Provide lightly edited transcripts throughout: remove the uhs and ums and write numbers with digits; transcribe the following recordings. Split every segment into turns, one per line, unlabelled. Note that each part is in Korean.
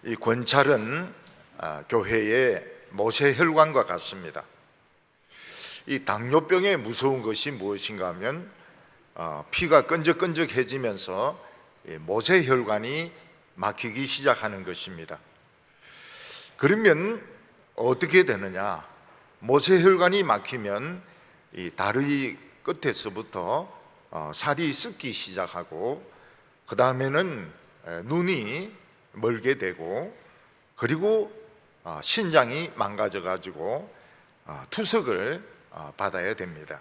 이 권찰은 교회의 모세혈관과 같습니다. 이 당뇨병의 무서운 것이 무엇인가 하면 피가 끈적끈적해지면서 모세혈관이 막히기 시작하는 것입니다. 그러면 어떻게 되느냐? 모세혈관이 막히면 이 다리 끝에서부터 살이 썩기 시작하고, 그 다음에는 눈이 멀게 되고, 그리고 신장이 망가져 가지고 투석을 받아야 됩니다.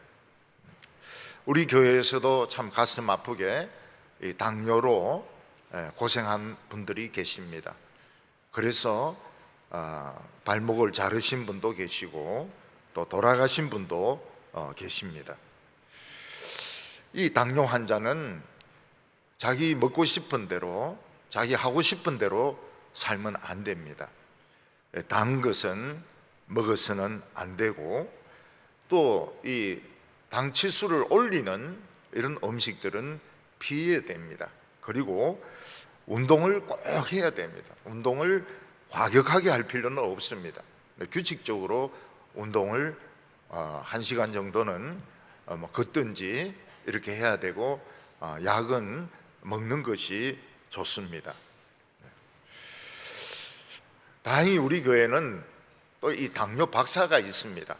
우리 교회에서도 참 가슴 아프게 이 당뇨로 고생한 분들이 계십니다. 그래서 발목을 자르신 분도 계시고 또 돌아가신 분도 계십니다. 이 당뇨 환자는 자기 먹고 싶은 대로, 자기 하고 싶은 대로 살면 안 됩니다. 단 것은 먹어서는 안 되고, 또 이 당 치수를 올리는 이런 음식들은 피해야 됩니다. 그리고 운동을 꼭 해야 됩니다. 운동을 과격하게 할 필요는 없습니다. 규칙적으로 운동을 1시간 정도는 걷든지 이렇게 해야 되고, 약은 먹는 것이 좋습니다. 다행히 우리 교회는 또 이 당뇨 박사가 있습니다.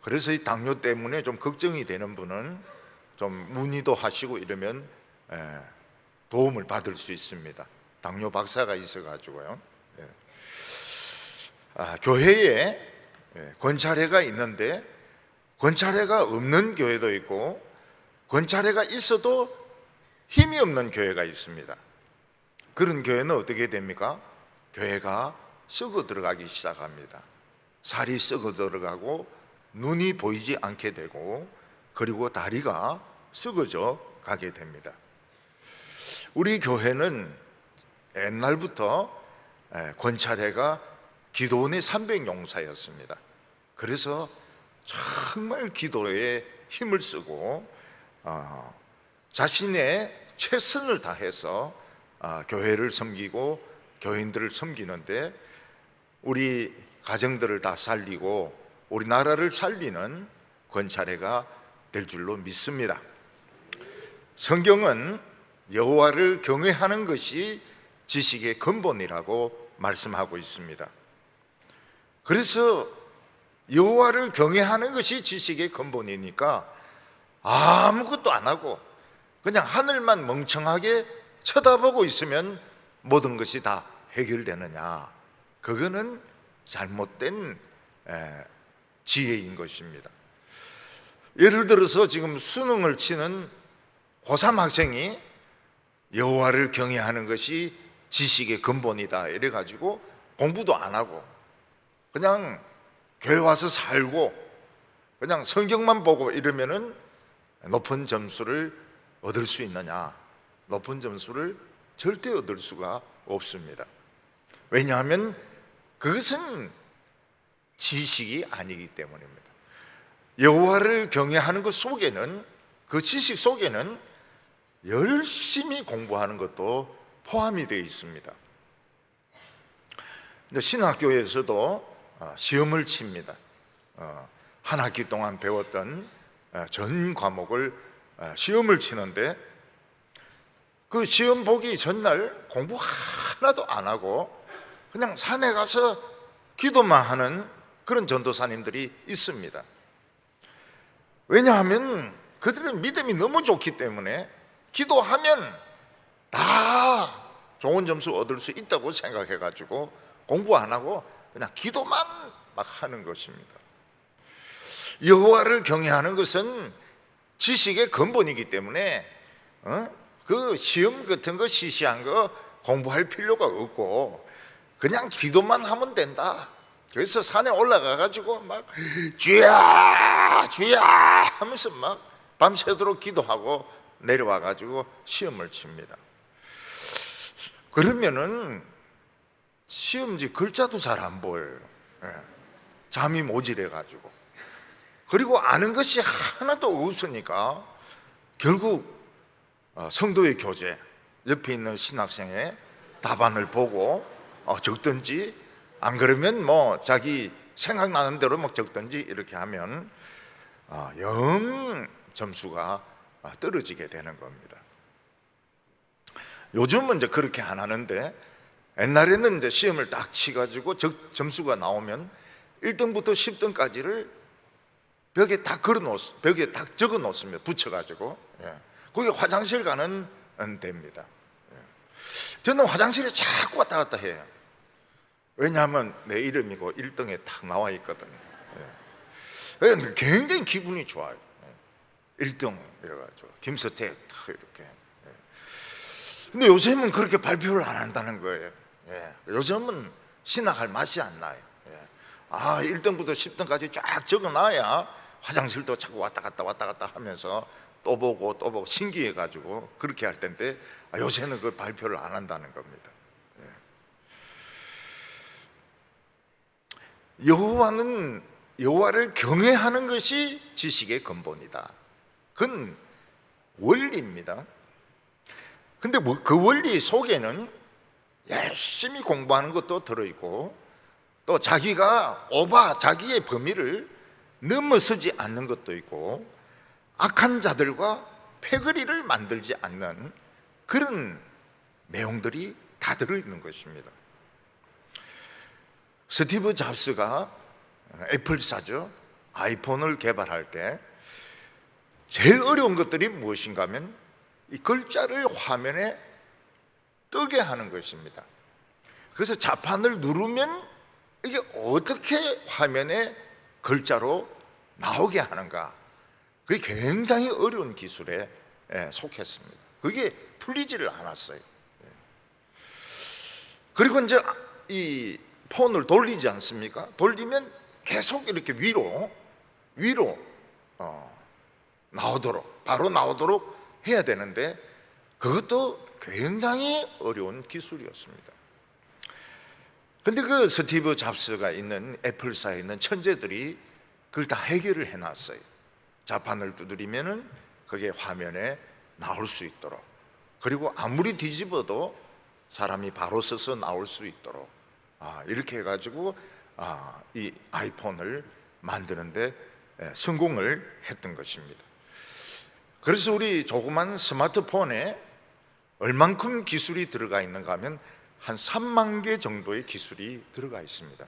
그래서 이 당뇨 때문에 좀 걱정이 되는 분은 좀 문의도 하시고 이러면 도움을 받을 수 있습니다. 당뇨 박사가 있어가지고요. 교회에 권찰회가 있는데 권찰회가 없는 교회도 있고, 권찰회가 있어도 힘이 없는 교회가 있습니다. 그런 교회는 어떻게 됩니까? 교회가 썩어 들어가기 시작합니다. 살이 썩어 들어가고 눈이 보이지 않게 되고, 그리고 다리가 썩어져 가게 됩니다. 우리 교회는 옛날부터 권찰회가 기도원의 300용사였습니다. 그래서 정말 기도에 힘을 쓰고 자신의 최선을 다해서 교회를 섬기고 교인들을 섬기는데, 우리 가정들을 다 살리고 우리나라를 살리는 권찰회가 될 줄로 믿습니다. 성경은 여호와를 경외하는 것이 지식의 근본이라고 말씀하고 있습니다. 그래서 여호와를 경외하는 것이 지식의 근본이니까 아무것도 안 하고 그냥 하늘만 멍청하게 쳐다보고 있으면 모든 것이 다 해결되느냐? 그거는 잘못된 지혜인 것입니다. 예를 들어서 지금 수능을 치는 고3 학생이 여호와를 경외하는 것이 지식의 근본이다 이래가지고 공부도 안 하고 그냥 교회 와서 살고 그냥 성경만 보고 이러면은 높은 점수를 얻을 수 있느냐? 높은 점수를 절대 얻을 수가 없습니다. 왜냐하면 그것은 지식이 아니기 때문입니다. 여호와를 경외하는 것 속에는, 그 지식 속에는 열심히 공부하는 것도 포함이 되어 있습니다. 신학교에서도 시험을 칩니다. 한 학기 동안 배웠던 전 과목을 시험을 치는데, 그 시험 보기 전날 공부 하나도 안 하고 그냥 산에 가서 기도만 하는 그런 전도사님들이 있습니다. 왜냐하면 그들은 믿음이 너무 좋기 때문에 기도하면 다 좋은 점수 얻을 수 있다고 생각해가지고 공부 안 하고 그냥 기도만 막 하는 것입니다. 여호와를 경외하는 것은 지식의 근본이기 때문에 그 시험 같은 거 시시한 거 공부할 필요가 없고 그냥 기도만 하면 된다. 그래서 산에 올라가 가지고 막 주야 주야 하면서 막 밤새도록 기도하고 내려와 가지고 시험을 칩니다. 그러면은 시험지 글자도 잘 안 보여요. 잠이 모질해 가지고. 그리고 아는 것이 하나도 없으니까 결국 성도의 교재, 옆에 있는 신학생의 답안을 보고 적든지, 안 그러면 뭐 자기 생각나는 대로 막 적든지 이렇게 하면 영 점수가 떨어지게 되는 겁니다. 요즘은 이제 그렇게 안 하는데, 옛날에는 이제 시험을 딱 치가지고 점수가 나오면 1등부터 10등까지를 벽에 딱 벽에 딱 적어 놓습니다. 붙여가지고. 거기 화장실 가는 데입니다. 저는 화장실에 자꾸 왔다 갔다 해요. 왜냐하면 내 이름이고 1등에 딱 나와 있거든요. 굉장히 기분이 좋아요. 1등 이래가지고 김서태 딱 이렇게. 근데 요즘은 그렇게 발표를 안 한다는 거예요. 요즘은 신학할 맛이 안 나요. 1등부터 10등까지 쫙 적어놔야 화장실도 자꾸 왔다 갔다 하면서 또 보고 신기해가지고 그렇게 할 텐데, 요새는 그 발표를 안 한다는 겁니다. 여호와를 경외하는 것이 지식의 근본이다. 그건 원리입니다. 근데 그 원리 속에는 열심히 공부하는 것도 들어있고, 또 자기가 자기의 범위를 넘어서지 않는 것도 있고, 악한 자들과 패거리를 만들지 않는 그런 내용들이 다 들어있는 것입니다. 스티브 잡스가 애플사죠, 아이폰을 개발할 때 제일 어려운 것들이 무엇인가 하면 이 글자를 화면에 뜨게 하는 것입니다. 그래서 자판을 누르면 이게 어떻게 화면에 글자로 나오게 하는가, 그게 굉장히 어려운 기술에 속했습니다. 그게 풀리지를 않았어요. 그리고 이제 이 폰을 돌리지 않습니까? 돌리면 계속 이렇게 위로 바로 나오도록 해야 되는데, 그것도 굉장히 어려운 기술이었습니다. 근데 그 스티브 잡스가 있는 애플사에 있는 천재들이 그걸 다 해결을 해놨어요. 자판을 두드리면은 그게 화면에 나올 수 있도록, 그리고 아무리 뒤집어도 사람이 바로 서서 나올 수 있도록 이렇게 해가지고 이 아이폰을 만드는데 성공을 했던 것입니다. 그래서 우리 조그만 스마트폰에 얼만큼 기술이 들어가 있는가 하면 한 3만 개 정도의 기술이 들어가 있습니다.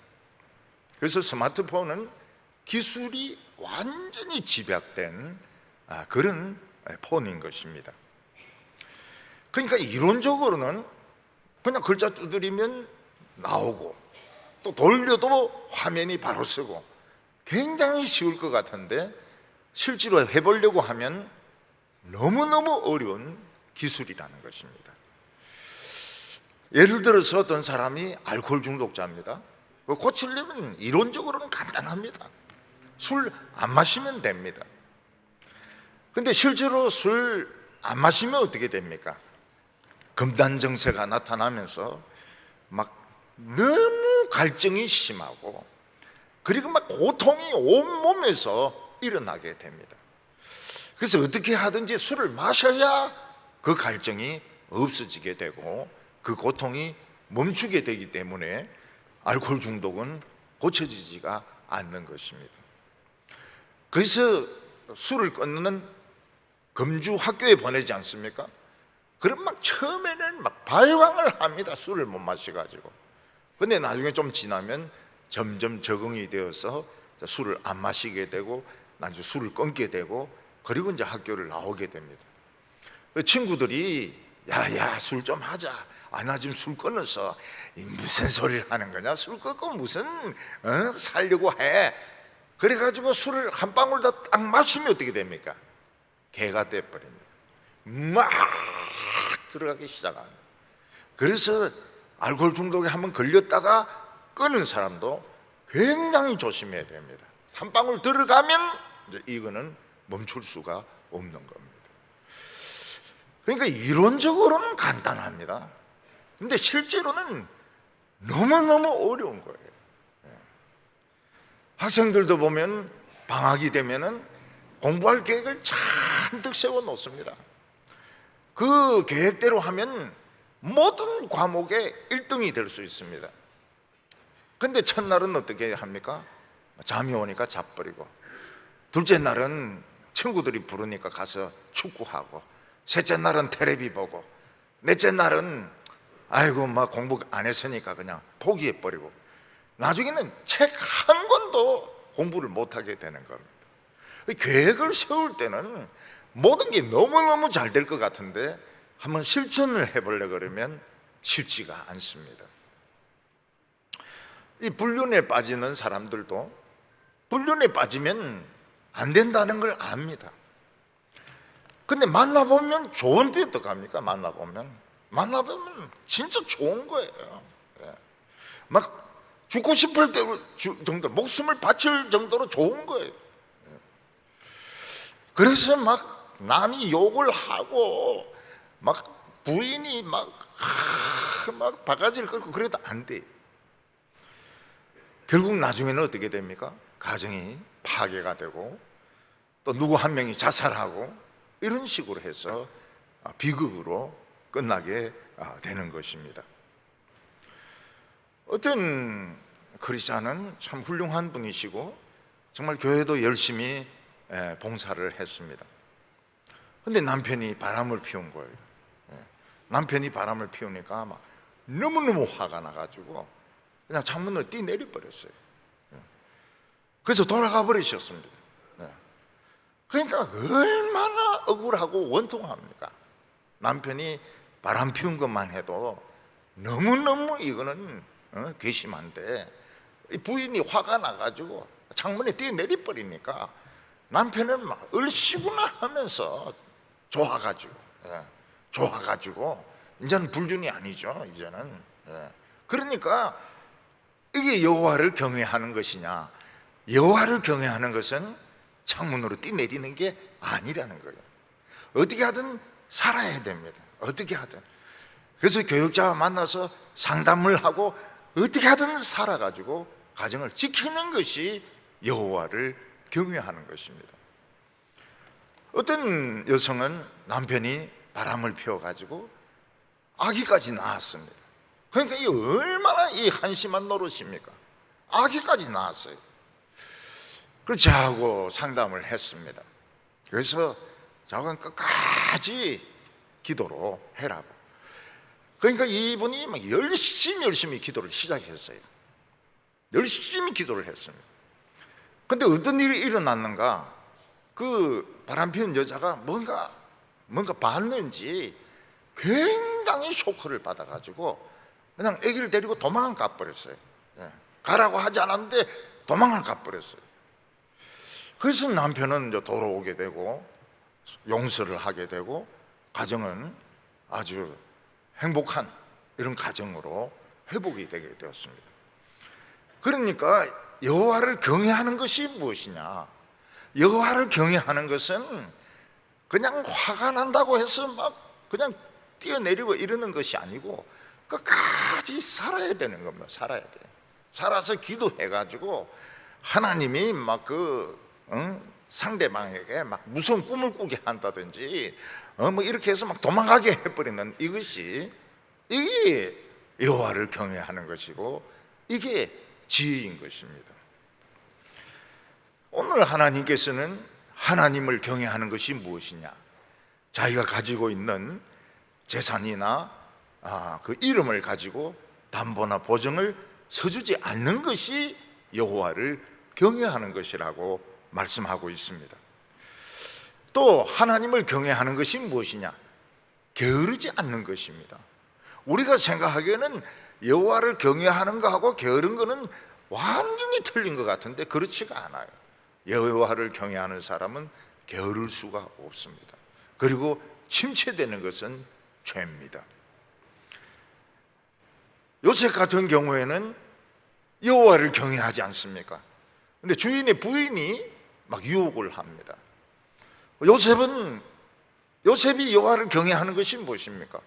그래서 스마트폰은 기술이 완전히 집약된 그런 폰인 것입니다. 그러니까 이론적으로는 그냥 글자 두드리면 나오고, 또 돌려도 화면이 바로 서고 굉장히 쉬울 것 같은데, 실제로 해보려고 하면 너무너무 어려운 기술이라는 것입니다. 예를 들어서 어떤 사람이 알코올 중독자입니다. 고치려면 이론적으로는 간단합니다. 술 안 마시면 됩니다. 근데 실제로 술 안 마시면 어떻게 됩니까? 금단정세가 나타나면서 막 너무 갈증이 심하고, 그리고 막 고통이 온몸에서 일어나게 됩니다. 그래서 어떻게 하든지 술을 마셔야 그 갈증이 없어지게 되고 그 고통이 멈추게 되기 때문에 알코올 중독은 고쳐지지가 않는 것입니다. 그래서 술을 끊는 금주 학교에 보내지 않습니까? 그럼 막 처음에는 막 발광을 합니다. 술을 못 마셔가지고. 근데 나중에 좀 지나면 점점 적응이 되어서 술을 안 마시게 되고, 나중에 술을 끊게 되고, 그리고 이제 학교를 나오게 됩니다. 친구들이 야 술 좀 하자. 나 지금 술 끊었어. 무슨 소리를 하는 거냐? 술 끊고 무슨 살려고 해. 그래가지고 술을 한 방울 더 딱 마시면 어떻게 됩니까? 개가 돼버립니다. 막 들어가기 시작합니다. 그래서 알코올 중독에 한번 걸렸다가 끊은 사람도 굉장히 조심해야 됩니다. 한 방울 들어가면 이제 이거는 멈출 수가 없는 겁니다. 그러니까 이론적으로는 간단합니다. 근데 실제로는 너무너무 어려운 거예요. 학생들도 보면 방학이 되면은 공부할 계획을 잔뜩 세워 놓습니다. 그 계획대로 하면 모든 과목에 1등이 될 수 있습니다. 근데 첫날은 어떻게 합니까? 잠이 오니까 자버리고, 둘째 날은 친구들이 부르니까 가서 축구하고, 셋째 날은 텔레비 보고, 넷째 날은 아이고 막 공부 안 했으니까 그냥 포기해버리고, 나중에는 책 한 권도 공부를 못하게 되는 겁니다. 계획을 세울 때는 모든 게 너무너무 잘 될 것 같은데 한번 실천을 해보려고 그러면 쉽지가 않습니다. 이 불륜에 빠지는 사람들도 불륜에 빠지면 안 된다는 걸 압니다. 근데 만나보면 좋은데 어떡합니까? 만나보면 진짜 좋은 거예요. 막 죽고 싶을 때 정도, 목숨을 바칠 정도로 좋은 거예요. 그래서 막 남이 욕을 하고 막 부인이 막 바가지를 끌고 그래도 안 돼. 결국 나중에는 어떻게 됩니까? 가정이 파괴가 되고 또 누구 한 명이 자살하고 이런 식으로 해서 비극으로 끝나게 되는 것입니다. 어떤 크리스찬은 참 훌륭한 분이시고 정말 교회도 열심히 봉사를 했습니다. 근데 남편이 바람을 피운 거예요. 남편이 바람을 피우니까 막 너무너무 화가 나가지고 그냥 창문을 뛰내려 버렸어요. 그래서 돌아가 버리셨습니다. 그러니까 얼마나 억울하고 원통합니까? 남편이 바람 피운 것만 해도 너무너무 이거는 괘씸한데, 부인이 화가 나가지고 창문에 뛰어내려 버리니까 남편은 막 얼씨구나 하면서 좋아가지고 이제는 불륜이 아니죠. 이제는. 그러니까 이게 여호와를 경외하는 것이냐? 여호와를 경외하는 것은 창문으로 뛰내리는 게 아니라는 거예요. 어떻게 하든 살아야 됩니다. 어떻게 하든. 그래서 교육자와 만나서 상담을 하고 어떻게 하든 살아가지고 가정을 지키는 것이 여호와를 경외하는 것입니다. 어떤 여성은 남편이 바람을 피워가지고 아기까지 낳았습니다. 그러니까 이 얼마나 이 한심한 노릇입니까? 아기까지 낳았어요. 그래서 저하고 상담을 했습니다. 그래서 저하고는 끝까지 기도로 해라고. 그러니까 이분이 막 열심히 기도를 시작했어요. 열심히 기도를 했습니다. 근데 어떤 일이 일어났는가? 그 바람 피운 여자가 뭔가 봤는지 굉장히 쇼크를 받아가지고 그냥 아기를 데리고 도망을 가버렸어요. 가라고 하지 않았는데 도망을 가버렸어요. 그래서 남편은 이제 돌아오게 되고 용서를 하게 되고 가정은 아주 행복한 이런 가정으로 회복이 되게 되었습니다. 그러니까 여호와를 경외하는 것이 무엇이냐? 여호와를 경외하는 것은 그냥 화가 난다고 해서 막 그냥 뛰어내리고 이러는 것이 아니고 끝까지 살아야 되는 겁니다. 살아야 돼. 살아서 기도해가지고 하나님이 막 상대방에게 막 무서운 꿈을 꾸게 한다든지 뭐 이렇게 해서 막 도망가게 해버리는 이것이, 이게 여호와를 경외하는 것이고 이게 지혜인 것입니다. 오늘 하나님께서는 하나님을 경외하는 것이 무엇이냐? 자기가 가지고 있는 재산이나 그 이름을 가지고 담보나 보증을 서주지 않는 것이 여호와를 경외하는 것이라고 말씀하고 있습니다. 또 하나님을 경외하는 것이 무엇이냐? 게으르지 않는 것입니다. 우리가 생각하기에는 여호와를 경외하는 거하고 게으른 거는 완전히 틀린 것 같은데 그렇지가 않아요. 여호와를 경외하는 사람은 게으를 수가 없습니다. 그리고 침체되는 것은 죄입니다. 요셉 같은 경우에는 여호와를 경외하지 않습니까? 근데 주인의 부인이 막 유혹을 합니다. 요셉이 여호와를 경외하는 것이 무엇입니까?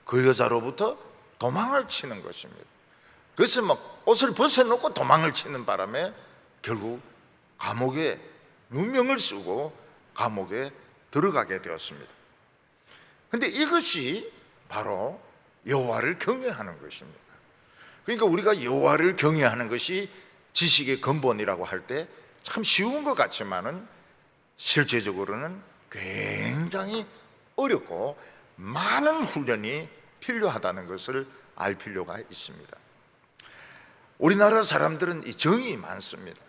그 여자로부터 도망을 치는 것입니다. 그래서 막 옷을 벗어놓고 도망을 치는 바람에 결국 감옥에 누명을 쓰고 감옥에 들어가게 되었습니다. 그런데 이것이 바로 여호와를 경외하는 것입니다. 그러니까 우리가 여호와를 경외하는 것이 지식의 근본이라고 할 때 참 쉬운 것 같지만은 실제적으로는 굉장히 어렵고 많은 훈련이 필요하다는 것을 알 필요가 있습니다. 우리나라 사람들은 이 정이 많습니다.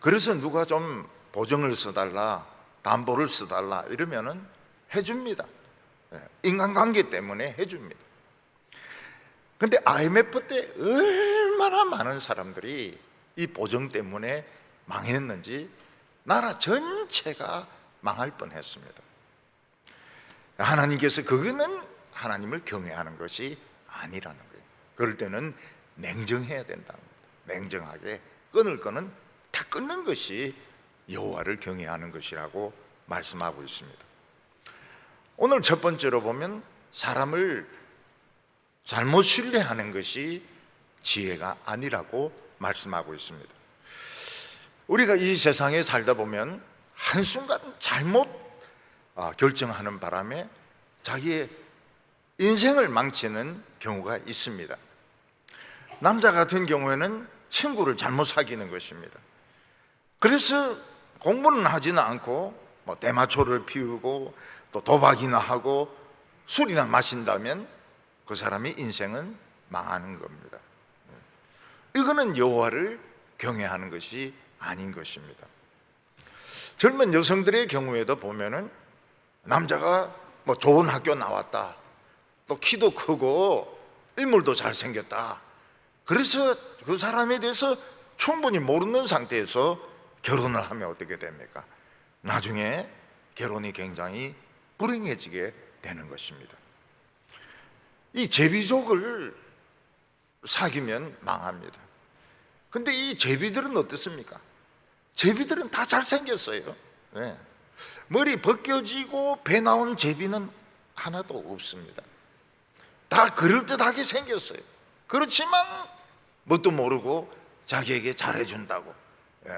그래서 누가 좀 보증을 써달라, 담보를 써달라 이러면은 해줍니다. 인간관계 때문에 해줍니다. 근데 IMF 때 얼마나 많은 사람들이 이 보증 때문에 망했는지 나라 전체가 망할 뻔했습니다. 하나님께서 그거는 하나님을 경외하는 것이 아니라는 거예요. 그럴 때는 냉정해야 된다는 겁니다. 냉정하게 끊을 거는 다 끊는 것이 여호와를 경외하는 것이라고 말씀하고 있습니다. 오늘 첫 번째로 보면 사람을 잘못 신뢰하는 것이 지혜가 아니라고 말씀하고 있습니다. 우리가 이 세상에 살다 보면 한순간 잘못 결정하는 바람에 자기의 인생을 망치는 경우가 있습니다. 남자 같은 경우에는 친구를 잘못 사귀는 것입니다. 그래서 공부는 하지는 않고 대마초를 피우고 또 도박이나 하고 술이나 마신다면 그 사람의 인생은 망하는 겁니다. 이거는 여호와를 경외하는 것이 아닌 것입니다. 젊은 여성들의 경우에도 보면은 남자가 좋은 학교 나왔다, 또 키도 크고 인물도 잘생겼다, 그래서 그 사람에 대해서 충분히 모르는 상태에서 결혼을 하면 어떻게 됩니까? 나중에 결혼이 굉장히 불행해지게 되는 것입니다. 이 제비족을 사귀면 망합니다. 근데 이 제비들은 어떻습니까? 제비들은 다 잘생겼어요. 네. 머리 벗겨지고 배 나온 제비는 하나도 없습니다. 다 그럴듯하게 생겼어요. 그렇지만 뭣도 모르고 자기에게 잘해준다고. 네.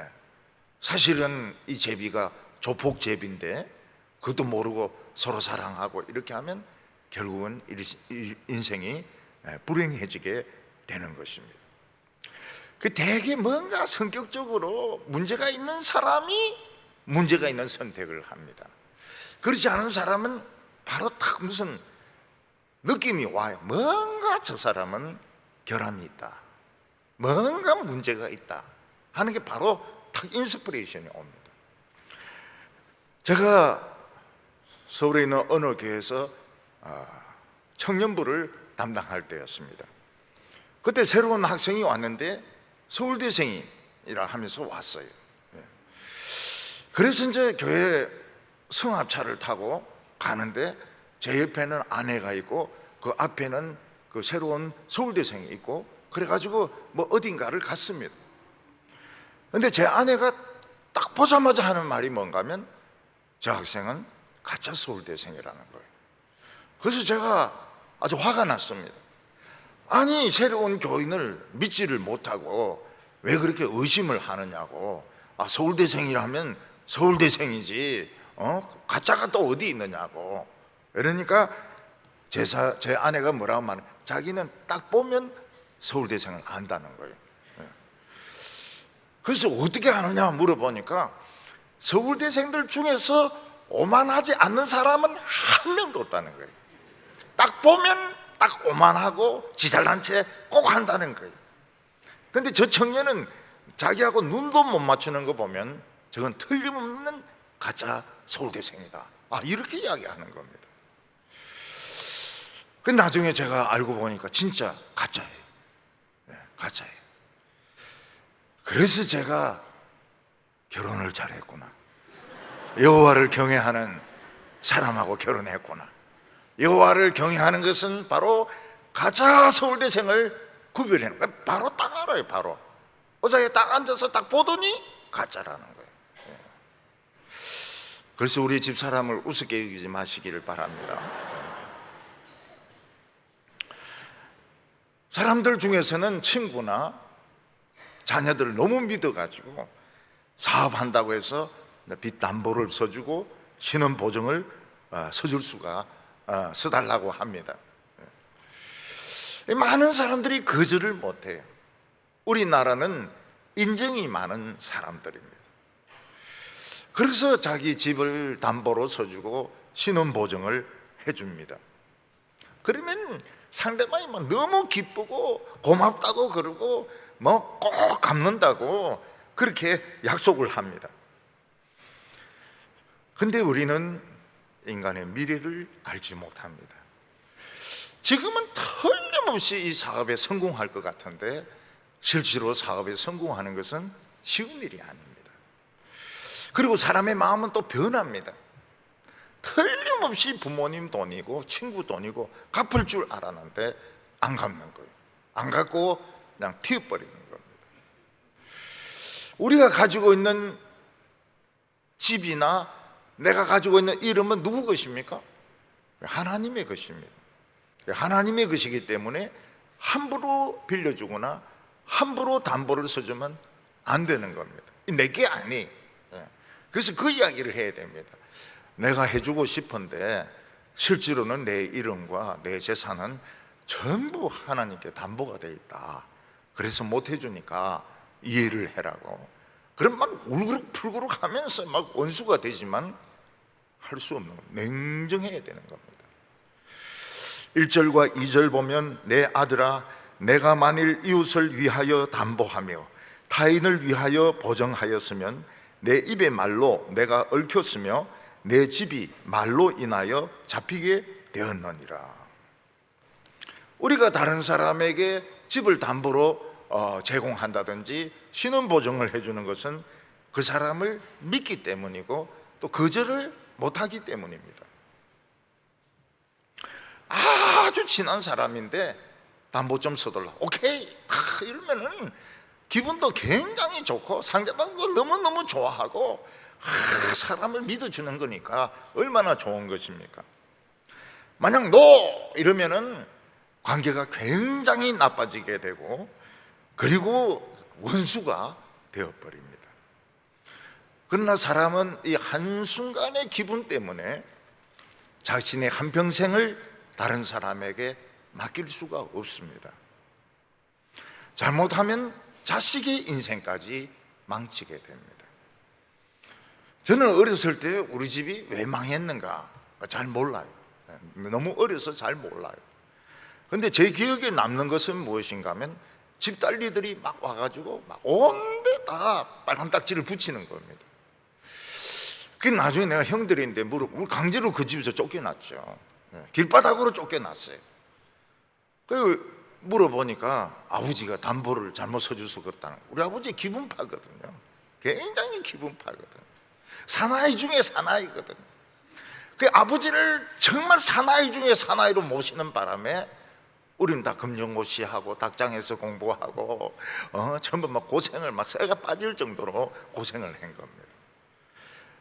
사실은 이 제비가 조폭 제비인데 그것도 모르고 서로 사랑하고 이렇게 하면 결국은 인생이 불행해지게 되는 것입니다. 그 대개 뭔가 성격적으로 문제가 있는 사람이 문제가 있는 선택을 합니다. 그렇지 않은 사람은 바로 딱 무슨 느낌이 와요. 뭔가 저 사람은 결함이 있다, 뭔가 문제가 있다 하는 게 바로 딱 인스피레이션이 옵니다. 제가 서울에 있는 어느 교회에서 청년부를 담당할 때였습니다. 그때 새로운 학생이 왔는데 서울대생이라 하면서 왔어요. 그래서 이제 교회 성합차를 타고 가는데 제 옆에는 아내가 있고 그 앞에는 그 새로운 서울대생이 있고 그래가지고 어딘가를 갔습니다. 근데 제 아내가 딱 보자마자 하는 말이 뭔가 하면 저 학생은 가짜 서울대생이라는 거예요. 그래서 제가 아주 화가 났습니다. 아니, 새로운 교인을 믿지를 못하고 왜 그렇게 의심을 하느냐고. 서울대생이라면 서울대생이지 가짜가 또 어디 있느냐고. 그러니까 제 아내가 뭐라고 말하면 자기는 딱 보면 서울대생을 안다는 거예요. 그래서 어떻게 하느냐 물어보니까 서울대생들 중에서 오만하지 않는 사람은 한 명도 없다는 거예요. 딱 보면 딱 오만하고 지 잘난 채 꼭 한다는 거예요. 근데 저 청년은 자기하고 눈도 못 맞추는 거 보면 저건 틀림없는 가짜 서울대생이다, 이렇게 이야기하는 겁니다. 그 나중에 제가 알고 보니까 진짜 가짜예요. 가짜예요. 그래서 제가 결혼을 잘했구나, 여호와를 경외하는 사람하고 결혼했구나. 여호와를 경외하는 것은 바로 가짜 서울대생을 구별하는 거예요. 바로 딱 알아요. 바로 의자에 딱 앉아서 딱 보더니 가짜라는 거예요. 그래서 우리 집사람을 우습게 여기지 마시기를 바랍니다. 사람들 중에서는 친구나 자녀들을 너무 믿어가지고 사업한다고 해서 빚 담보를 써주고 신원보증을 써줄 수가 서달라고 합니다. 많은 사람들이 거절을 못해요. 우리나라는 인정이 많은 사람들입니다. 그래서 자기 집을 담보로 서주고 신원보증을 해줍니다. 그러면 상대방이 막 너무 기쁘고 고맙다고 그러고 뭐 꼭 갚는다고 그렇게 약속을 합니다. 근데 우리는 인간의 미래를 알지 못합니다. 지금은 틀림없이 이 사업에 성공할 것 같은데 실제로 사업에 성공하는 것은 쉬운 일이 아닙니다. 그리고 사람의 마음은 또 변합니다. 틀림없이 부모님 돈이고 친구 돈이고 갚을 줄 알았는데 안 갚는 거예요. 안 갚고 그냥 튀어버리는 겁니다. 우리가 가지고 있는 집이나 내가 가지고 있는 이름은 누구 것입니까? 하나님의 것입니다. 하나님의 것이기 때문에 함부로 빌려주거나 함부로 담보를 서주면 안 되는 겁니다. 내게 아니. 그래서 그 이야기를 해야 됩니다. 내가 해주고 싶은데 실제로는 내 이름과 내 재산은 전부 하나님께 담보가 돼 있다. 그래서 못 해주니까 이해를 해라고. 그럼 막 울그룩불그룩 하면서 막 원수가 되지만 할 수 없는 겁니다. 냉정해야 되는 겁니다. 1절과 2절 보면 내 아들아 내가 만일 이웃을 위하여 담보하며 타인을 위하여 보증하였으면 내 입의 말로 내가 얽혔으며 내 집이 말로 인하여 잡히게 되었느니라. 우리가 다른 사람에게 집을 담보로 제공한다든지 신원보증을 해주는 것은 그 사람을 믿기 때문이고 또 거절을 못하기 때문입니다. 아주 친한 사람인데 담보 좀 서달라. 오케이. 이러면은 기분도 굉장히 좋고 상대방도 너무너무 좋아하고 사람을 믿어주는 거니까 얼마나 좋은 것입니까? 만약 노! 이러면은 관계가 굉장히 나빠지게 되고 그리고 원수가 되어버립니다. 그러나 사람은 이 한순간의 기분 때문에 자신의 한평생을 다른 사람에게 맡길 수가 없습니다. 잘못하면 자식의 인생까지 망치게 됩니다. 저는 어렸을 때 우리 집이 왜 망했는가 잘 몰라요. 너무 어려서 잘 몰라요. 근데 제 기억에 남는 것은 무엇인가 하면 집딸리들이 막 와가지고 막 온데 다 빨간 딱지를 붙이는 겁니다. 그 나중에 내가 형들인데 강제로 그 집에서 쫓겨났죠. 길바닥으로 쫓겨났어요. 그 물어보니까 아버지가 담보를 잘못 서줘서 그렇다는 거예요. 우리 아버지 기분파거든요. 굉장히 기분파거든. 사나이 중에 사나이거든. 그 아버지를 정말 사나이 중에 사나이로 모시는 바람에 우리는 다 검정고시하고 닭장에서 공부하고 전부 막 고생을 막 쇠가 빠질 정도로 고생을 한 겁니다.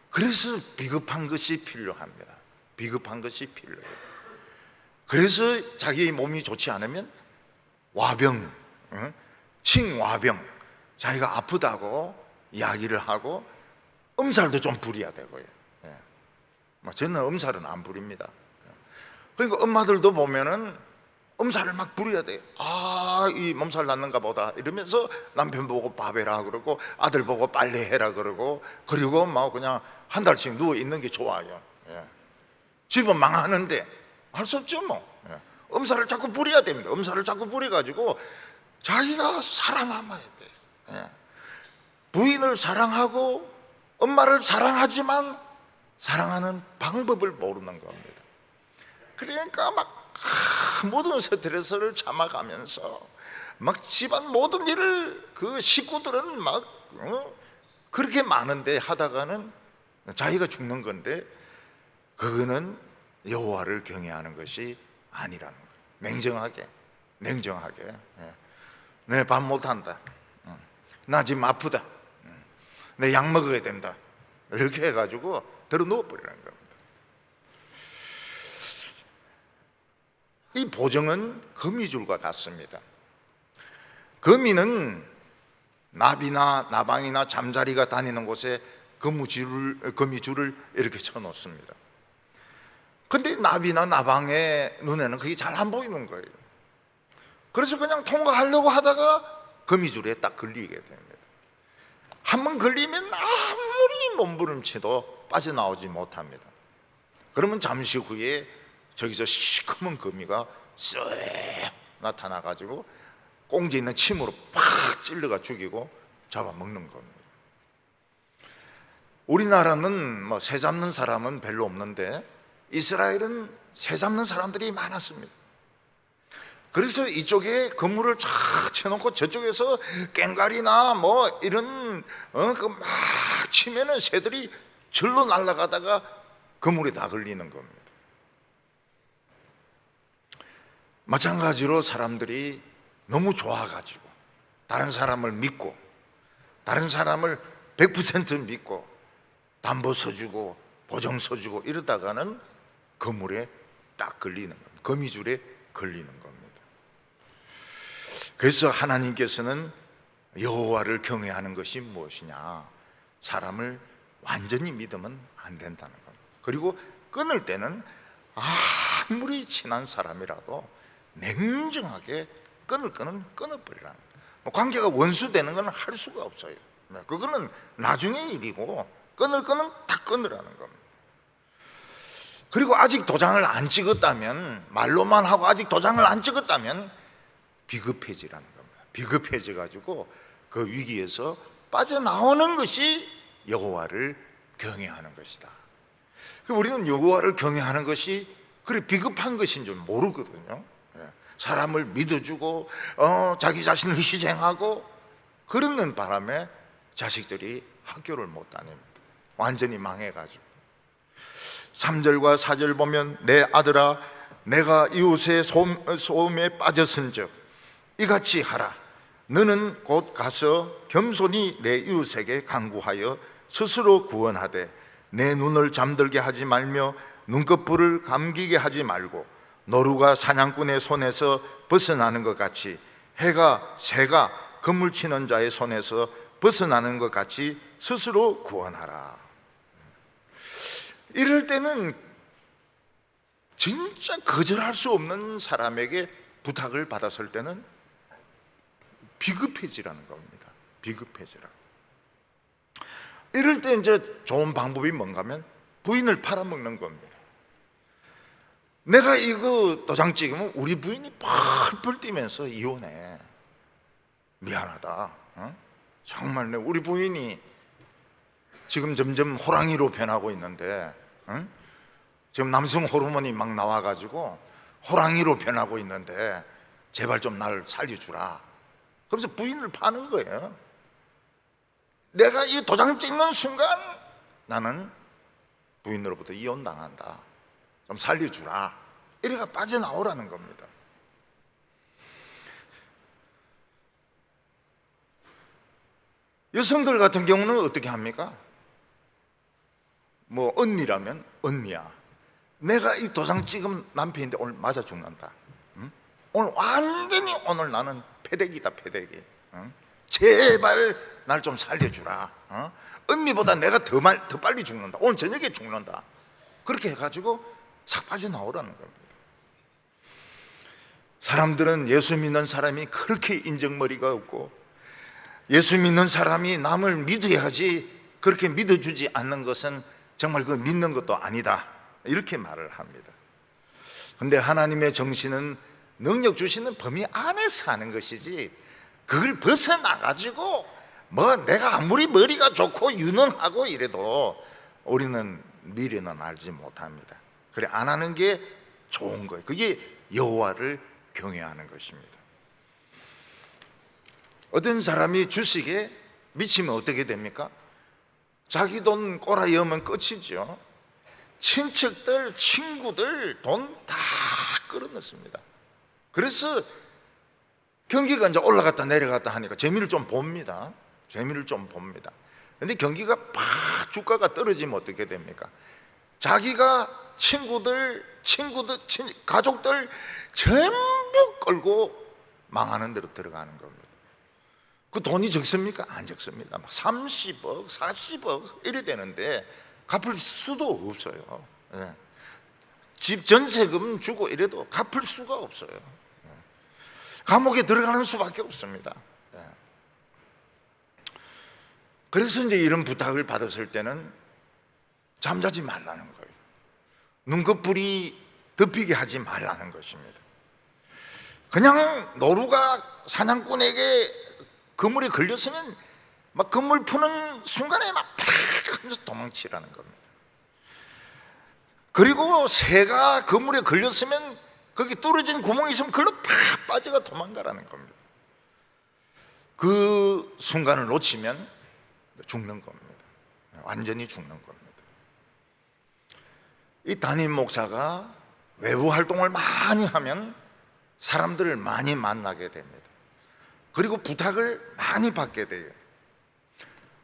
그래서 비겁한 것이 필요합니다. 비겁한 것이 필요해요. 그래서 자기 몸이 좋지 않으면 와병, 칭와병, 자기가 아프다고 이야기를 하고 엄살도 좀 부려야 되고요. 저는 엄살은 안 부립니다. 그러니까 엄마들도 보면은 엄살을 막 부려야 돼요. 이 몸살 났는가 보다 이러면서 남편 보고 밥 해라 그러고 아들 보고 빨래해라 그러고 그리고 막 그냥 한 달씩 누워 있는 게 좋아요. 집은 망하는데 할 수 없죠 뭐. 엄살을 자꾸 부려야 됩니다. 엄살을 자꾸 부려가지고 자기가 살아남아야 돼요. 부인을 사랑하고 엄마를 사랑하지만 사랑하는 방법을 모르는 겁니다. 그러니까 막 모든 스트레스를 참아가면서 막 집안 모든 일을 그 식구들은 막 그렇게 많은데 하다가는 자기가 죽는 건데 그거는 여호와를 경외하는 것이 아니라는 거예요. 냉정하게 내 밥 못한다, 나 지금 아프다, 내 약 먹어야 된다 이렇게 해가지고 들어 누워버리는 겁니다. 이 보증은 거미줄과 같습니다. 거미는 나비나 나방이나 잠자리가 다니는 곳에 거미줄을 이렇게 쳐놓습니다. 근데 나비나 나방의 눈에는 그게 잘 안 보이는 거예요. 그래서 그냥 통과하려고 하다가 거미줄에 딱 걸리게 됩니다. 한번 걸리면 아무리 몸부림치도 빠져나오지 못합니다. 그러면 잠시 후에 저기서 시커먼 거미가 쓱 나타나가지고 꽁지 있는 침으로 팍 찔러가 죽이고 잡아먹는 겁니다. 우리나라는 뭐 새 잡는 사람은 별로 없는데 이스라엘은 새 잡는 사람들이 많았습니다. 그래서 이쪽에 건물을 쫙 쳐놓고 저쪽에서 꽹과리나 뭐 이런 그 막 치면은 새들이 절로 날아가다가 건물에 다 걸리는 겁니다. 마찬가지로 사람들이 너무 좋아가지고 다른 사람을 믿고 다른 사람을 100% 믿고 담보 서주고 보증 서주고 이러다가는 건물에 딱 걸리는 겁니다. 거미줄에 걸리는 겁니다. 그래서 하나님께서는 여호와를 경외하는 것이 무엇이냐? 사람을 완전히 믿으면 안 된다는 겁니다. 그리고 끊을 때는 아무리 친한 사람이라도 냉정하게 끊을 거는 끊어버리라는 거예요. 관계가 원수되는 건 할 수가 없어요. 그거는 나중의 일이고 끊을 거는 다 끊으라는 겁니다. 그리고 아직 도장을 안 찍었다면, 말로만 하고 아직 도장을 안 찍었다면 비급해지라는 겁니다. 비급해져 가지고 그 위기에서 빠져나오는 것이 여호와를 경외하는 것이다. 우리는 여호와를 경외하는 것이 그래 비급한 것인 줄 모르거든요. 사람을 믿어주고 자기 자신을 희생하고 그러는 바람에 자식들이 학교를 못 다닙니다. 완전히 망해가지고 3절과 4절 보면 내 아들아 내가 이웃의 소음에 빠졌은즉 이같이 하라. 너는 곧 가서 겸손히 내 이웃에게 간구하여 스스로 구원하되 내 눈을 잠들게 하지 말며 눈꺼풀을 감기게 하지 말고 노루가 사냥꾼의 손에서 벗어나는 것 같이 새가 그물 치는 자의 손에서 벗어나는 것 같이 스스로 구원하라. 이럴 때는 진짜 거절할 수 없는 사람에게 부탁을 받았을 때는 비급해지라는 겁니다. 비급해지라. 이럴 때 이제 좋은 방법이 뭔가 하면 부인을 팔아먹는 겁니다. 내가 이거 도장 찍으면 우리 부인이 펄펄 뛰면서 이혼해. 미안하다. 정말 우리 부인이 지금 점점 호랑이로 변하고 있는데 지금 남성 호르몬이 막 나와가지고 호랑이로 변하고 있는데 제발 좀 나를 살려주라. 그래서 부인을 파는 거예요. 내가 이 도장 찍는 순간 나는 부인으로부터 이혼당한다. 좀 살려주라. 이래가 빠져나오라는 겁니다. 여성들 같은 경우는 어떻게 합니까? 뭐 언니라면 언니야, 내가 이 도장 찍은 남편인데 오늘 맞아 죽는다. 오늘 완전히 오늘 나는 패대기다 패대기. 제발 날 좀 살려주라. 언니보다 내가 더 빨리 죽는다. 오늘 저녁에 죽는다. 그렇게 해가지고 싹 빠져나오라는 겁니다. 사람들은 예수 믿는 사람이 그렇게 인정머리가 없고 예수 믿는 사람이 남을 믿어야지 그렇게 믿어주지 않는 것은 정말 그 믿는 것도 아니다. 이렇게 말을 합니다. 그런데 하나님의 정신은 능력 주시는 범위 안에서 하는 것이지 그걸 벗어나가지고 뭐 내가 아무리 머리가 좋고 유능하고 이래도 우리는 미래는 알지 못합니다. 그래 안 하는 게 좋은 거예요. 그게 여호와를 경외하는 것입니다. 어떤 사람이 주식에 미치면 어떻게 됩니까? 자기 돈 꼬라이으면 끝이죠. 친척들, 친구들 돈 다 끌어넣습니다. 그래서 경기가 이제 올라갔다 내려갔다 하니까 재미를 좀 봅니다. 재미를 좀 봅니다. 근데 경기가 팍 주가가 떨어지면 어떻게 됩니까? 자기가 가족들 전부 끌고 망하는 데로 들어가는 겁니다. 그 돈이 적습니까? 안 적습니다. 막 30억, 40억 이래 되는데 갚을 수도 없어요. 예. 집 전세금 주고 이래도 갚을 수가 없어요. 감옥에 들어가는 수밖에 없습니다. 그래서 이제 이런 부탁을 받았을 때는 잠자지 말라는 거예요. 눈꺼풀이 덮이게 하지 말라는 것입니다. 그냥 노루가 사냥꾼에게 그물에 걸렸으면 막 그물 푸는 순간에 막 팍 하면서 도망치라는 겁니다. 그리고 새가 그물에 걸렸으면 거기 뚫어진 구멍이 있으면 그걸로 팍 빠져가 도망가라는 겁니다. 그 순간을 놓치면 죽는 겁니다. 완전히 죽는 겁니다. 이 담임 목사가 외부 활동을 많이 하면 사람들을 많이 만나게 됩니다. 그리고 부탁을 많이 받게 돼요.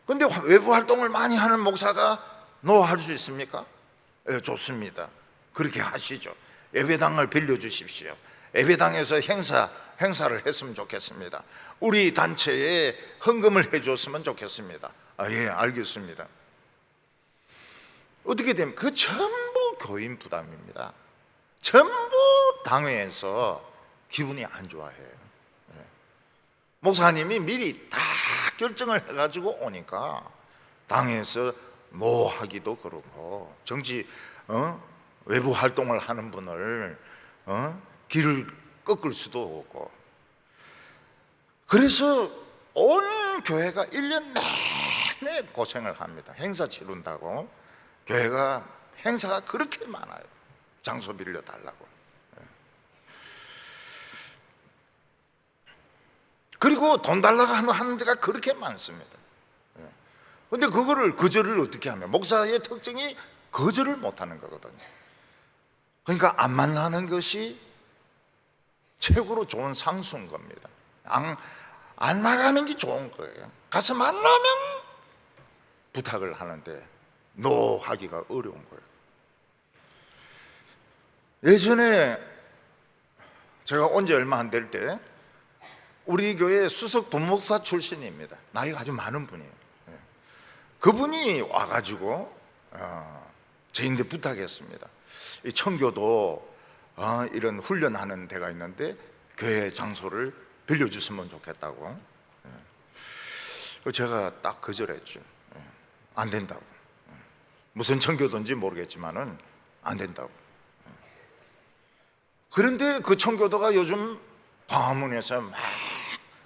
그런데 외부 활동을 많이 하는 목사가 할 수 있습니까? 예, 좋습니다. 그렇게 하시죠. 예배당을 빌려주십시오. 예배당에서 행사를 했으면 좋겠습니다. 우리 단체에 헌금을 해줬으면 좋겠습니다. 예, 알겠습니다. 어떻게 되면 그 전부 교인 부담입니다. 전부 당회에서 기분이 안 좋아해요. 목사님이 미리 다 결정을 해가지고 오니까 당에서 하기도 그렇고 정치 외부 활동을 하는 분을 길을 꺾을 수도 없고, 그래서 온 교회가 1년 내내 고생을 합니다. 행사 치른다고. 교회가 행사가 그렇게 많아요. 장소 빌려달라고. 그리고 돈 달라고 하는 데가 그렇게 많습니다. 그런데 그거를 거절을 어떻게 하면, 목사의 특징이 거절을 못하는 거거든요. 그러니까 안 만나는 것이 최고로 좋은 상수인 겁니다. 안 나가는 게 좋은 거예요. 가서 만나면 부탁을 하는데 하기가 어려운 거예요. 예전에 제가 온 지 얼마 안 될 때 우리 교회 수석 부목사 출신입니다. 나이가 아주 많은 분이에요. 그분이 와가지고 저희한테 부탁했습니다. 이 청교도 이런 훈련하는 데가 있는데 교회 장소를 빌려주시면 좋겠다고. 제가 딱 거절했죠. 안 된다고. 무슨 청교도인지 모르겠지만은 안 된다고. 그런데 그 청교도가 요즘 광화문에서 막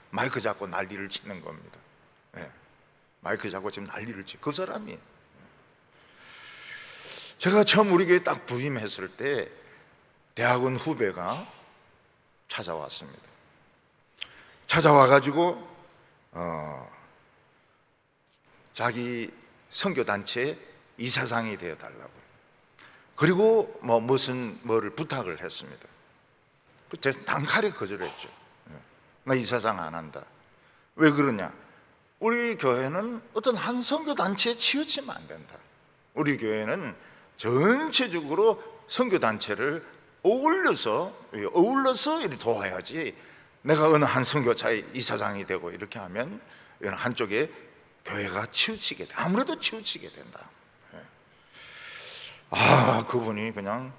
마이크 잡고 난리를 치는 겁니다. 마이크 잡고 지금 난리를 치고, 그 사람이. 제가 처음 우리 교회 딱 부임했을 때 대학원 후배가 찾아왔습니다. 찾아와가지고 자기 선교단체 이사장이 되어달라고, 그리고 뭐를 부탁을 했습니다. 제가 단칼에 거절했죠. 나 이사장 안 한다. 왜 그러냐? 우리 교회는 어떤 한 선교단체에 치우치면 안 된다. 우리 교회는 전체적으로 선교단체를 어울러서 이렇게 도와야지, 내가 어느 한 선교사의 이사장이 되고 이렇게 하면 한쪽에 교회가 치우치게 돼. 아무래도 치우치게 된다. 그분이 그냥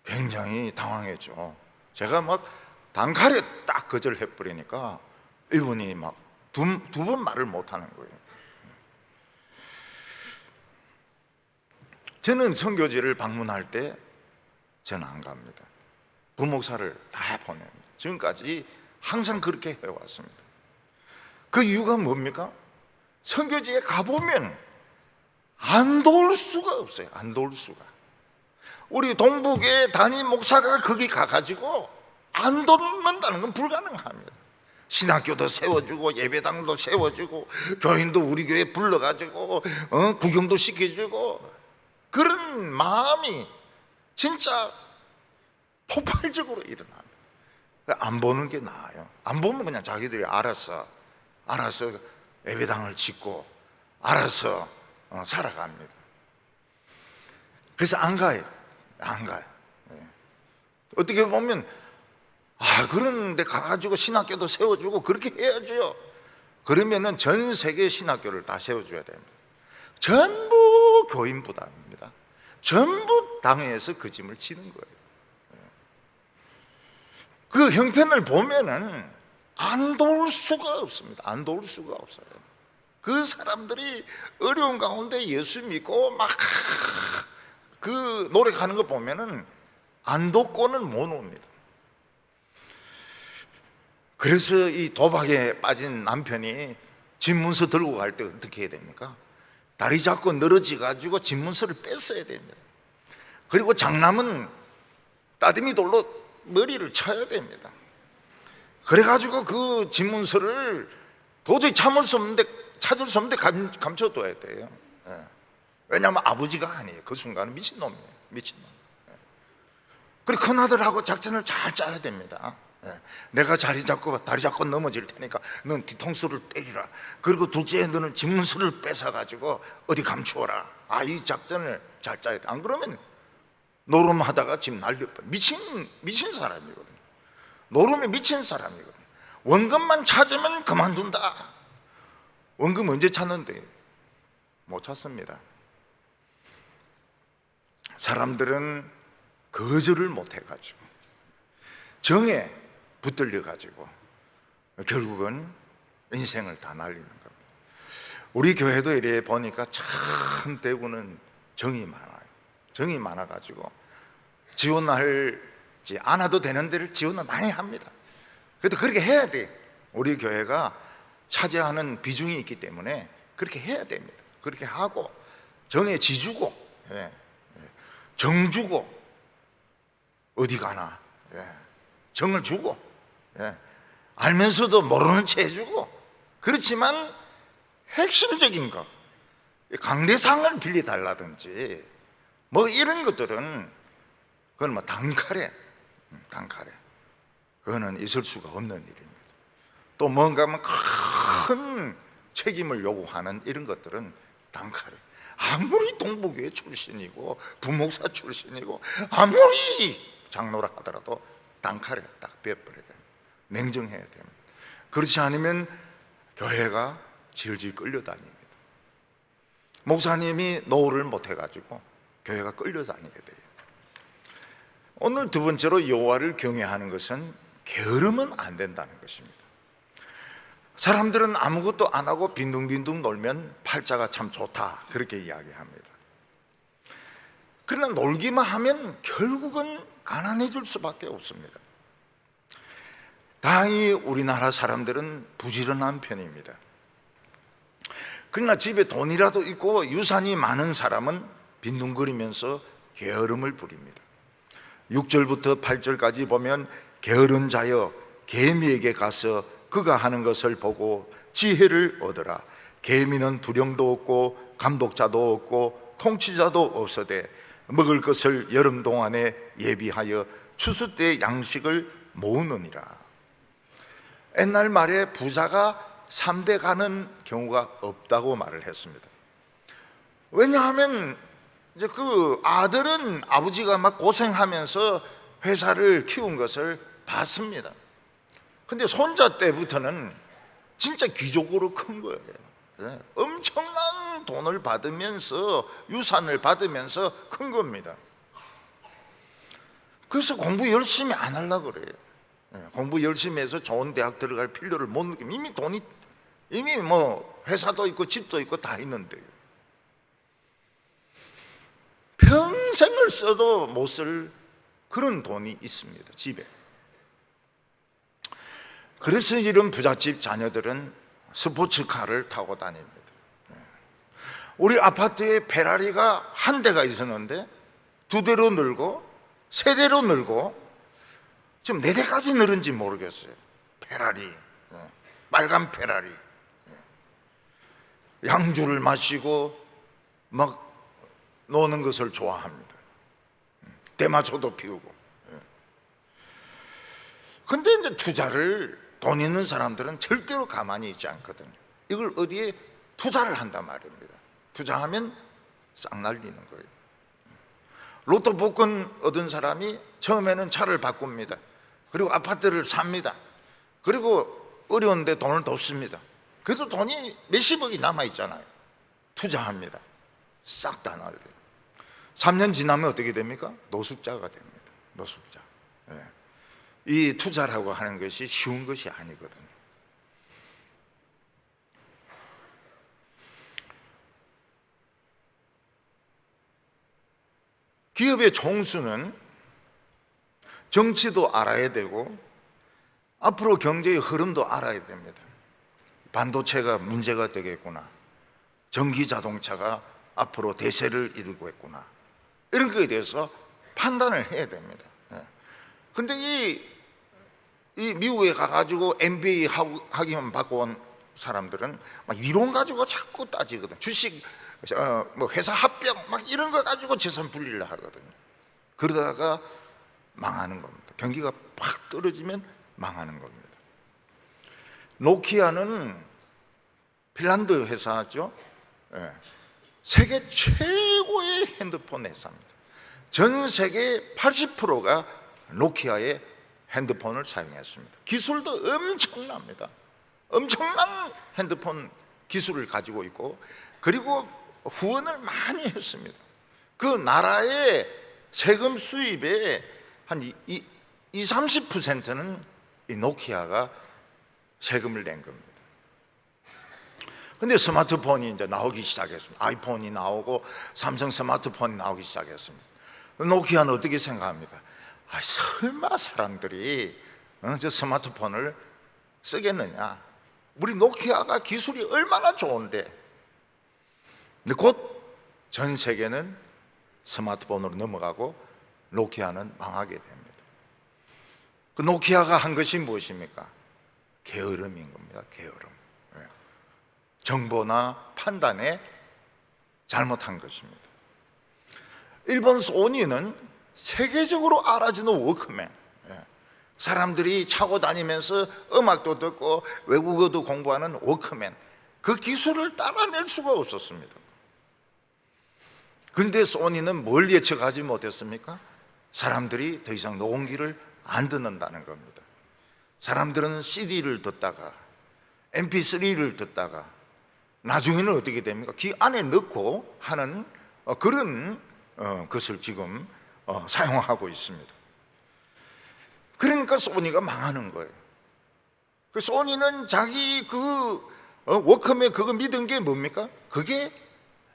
굉장히 당황했죠. 제가 막 단칼에 딱 거절해버리니까 이분이 막 두 번 말을 못하는 거예요. 저는 선교지를 방문할 때 저는 안 갑니다. 부목사를 다 보냅니다. 지금까지 항상 그렇게 해왔습니다. 그 이유가 뭡니까? 선교지에 가보면 안 도울 수가 없어요. 안 도울 수가. 우리 동북의 담임 목사가 거기 가가지고 안 돕는다는 건 불가능합니다. 신학교도 세워주고 예배당도 세워주고 교인도 우리 교회 불러가지고 구경도 시켜주고, 그런 마음이 진짜 폭발적으로 일어납니다. 안 보는 게 나아요. 안 보면 그냥 자기들이 알아서 예배당을 짓고 알아서 살아갑니다. 그래서 안 가요. 어떻게 보면 그런 데 가가지고 신학교도 세워주고 그렇게 해야죠. 그러면은 전 세계 신학교를 다 세워줘야 됩니다. 전부 교인 부담입니다. 전부 당해서 그 짐을 지는 거예요. 그 형편을 보면은 안 도울 수가 없습니다. 안 도울 수가 없어요. 그 사람들이 어려운 가운데 예수 믿고 막 그 노력하는 거 보면은 안 돕고는 못 옵니다. 그래서 이 도박에 빠진 남편이 집문서 들고 갈 때 어떻게 해야 됩니까? 다리 잡고 늘어지 가지고 집문서를 뺐어야 됩니다. 그리고 장남은 따듬이 돌로 머리를 쳐야 됩니다. 그래가지고 그 집문서를 도저히 찾을 수 없는데 감춰둬야 돼요. 왜냐하면 아버지가 아니에요. 그 순간은 미친놈이에요. 미친놈. 그리고 큰아들하고 작전을 잘 짜야 됩니다. 내가 다리 잡고 넘어질 테니까 넌 뒤통수를 때리라. 그리고 둘째에 너는 집문서를 뺏어가지고 어디 감추어라. 이 작전을 잘 짜야 돼. 안 그러면 노름하다가 집 날려버려. 미친 사람이거든요. 노름에 미친 사람이거든요. 원금만 찾으면 그만둔다. 원금 언제 찾는데? 못 찾습니다. 사람들은 거절을 못 해가지고 정에 붙들려 가지고 결국은 인생을 다 날리는 겁니다. 우리 교회도 이래 보니까 참 대구는 정이 많아요. 정이 많아가지고 지원하지 않아도 되는 데를 지원을 많이 합니다. 그래도 그렇게 해야 돼. 우리 교회가 차지하는 비중이 있기 때문에 그렇게 해야 됩니다. 그렇게 하고 정에 지주고 정 주고 어디 가나 정을 주고 알면서도 모르는 채 해주고, 그렇지만 핵심적인 거 강대상을 빌려달라든지 뭐 이런 것들은 그건 뭐 단칼에 그거는 있을 수가 없는 일입니다. 또 뭔가 큰 책임을 요구하는 이런 것들은 단칼에, 아무리 동부교회 출신이고 부목사 출신이고 아무리 장로라 하더라도 단칼에 딱 베어버려야 됩니다. 냉정해야 됩니다. 그렇지 않으면 교회가 질질 끌려다닙니다. 목사님이 노를 못해가지고 교회가 끌려다니게 돼요. 오늘 두 번째로 여호와를 경외하는 것은 게으르면 안 된다는 것입니다. 사람들은 아무것도 안 하고 빈둥빈둥 놀면 팔자가 참 좋다, 그렇게 이야기합니다. 그러나 놀기만 하면 결국은 가난해질 수밖에 없습니다. 다행히 우리나라 사람들은 부지런한 편입니다. 그러나 집에 돈이라도 있고 유산이 많은 사람은 빈둥거리면서 게으름을 부립니다. 6절부터 8절까지 보면 게으른 자여 개미에게 가서 그가 하는 것을 보고 지혜를 얻으라. 개미는 두령도 없고 감독자도 없고 통치자도 없어되 먹을 것을 여름 동안에 예비하여 추수 때 양식을 모으느니라. 옛날 말에 부자가 3대 가는 경우가 없다고 말을 했습니다. 왜냐하면 이제 그 아들은 아버지가 막 고생하면서 회사를 키운 것을 봤습니다. 근데 손자 때부터는 진짜 귀족으로 큰 거예요. 엄청난 돈을 받으면서 유산을 받으면서 큰 겁니다. 그래서 공부 열심히 안 하려고 그래요. 공부 열심히 해서 좋은 대학 들어갈 필요를 못 느끼면 이미 돈이, 이미 뭐 회사도 있고 집도 있고 다 있는데요. 평생을 써도 못 쓸 그런 돈이 있습니다, 집에. 그래서 이런 부잣집 자녀들은 스포츠카를 타고 다닙니다. 우리 아파트에 페라리가 한 대가 있었는데 2대로 늘고 3대로 늘고 지금 4대까지 늘은지 모르겠어요. 페라리, 빨간 페라리. 양주를 마시고 막 노는 것을 좋아합니다. 대마초도 피우고. 근데 이제 투자를, 돈 있는 사람들은 절대로 가만히 있지 않거든요. 이걸 어디에 투자를 한단 말입니다. 투자하면 싹 날리는 거예요. 로또 복권 얻은 사람이 처음에는 차를 바꿉니다. 그리고 아파트를 삽니다. 그리고 어려운데 돈을 더 씁니다. 그래서 돈이 몇십억이 남아있잖아요. 투자합니다. 싹 다 날려요. 3년 지나면 어떻게 됩니까? 노숙자가 됩니다. 노숙자. 예. 이 투자라고 하는 것이 쉬운 것이 아니거든요. 기업의 총수는 정치도 알아야 되고 앞으로 경제의 흐름도 알아야 됩니다. 반도체가 문제가 되겠구나, 전기 자동차가 앞으로 대세를 이루고 있구나, 이런 거에 대해서 판단을 해야 됩니다. 그런데 이 미국에 가가지고 MBA 학위만 받고 온 사람들은 막 이론 가지고 자꾸 따지거든. 주식 뭐 회사 합병 막 이런 거 가지고 재산 분리를 하거든요. 그러다가 망하는 겁니다. 경기가 팍 떨어지면 망하는 겁니다. 노키아는 핀란드 회사죠. 세계 최고의 핸드폰 회사입니다. 전 세계 80%가 노키아의 핸드폰을 사용했습니다. 기술도 엄청납니다. 엄청난 핸드폰 기술을 가지고 있고, 그리고 후원을 많이 했습니다. 그 나라의 세금 수입의 한 30%는 이 노키아가 세금을 낸 겁니다. 근데 스마트폰이 이제 나오기 시작했습니다. 아이폰이 나오고 삼성 스마트폰이 나오기 시작했습니다. 노키아는 어떻게 생각합니까? 설마 사람들이 저 스마트폰을 쓰겠느냐? 우리 노키아가 기술이 얼마나 좋은데. 근데 곧 전 세계는 스마트폰으로 넘어가고 노키아는 망하게 됩니다. 그 노키아가 한 것이 무엇입니까? 게으름인 겁니다. 게으름. 정보나 판단에 잘못한 것입니다. 일본 소니는 세계적으로 알아주는 워크맨, 사람들이 차고 다니면서 음악도 듣고 외국어도 공부하는 워크맨, 그 기술을 따라낼 수가 없었습니다. 그런데 소니는 뭘 예측하지 못했습니까? 사람들이 더 이상 녹음기를 안 듣는다는 겁니다. 사람들은 CD를 듣다가 MP3를 듣다가 나중에는 어떻게 됩니까? 귀 안에 넣고 하는 그런 것을 지금 사용하고 있습니다. 그러니까 소니가 망하는 거예요. 그 소니는 자기 그 워크맨 그거 믿은 게 뭡니까? 그게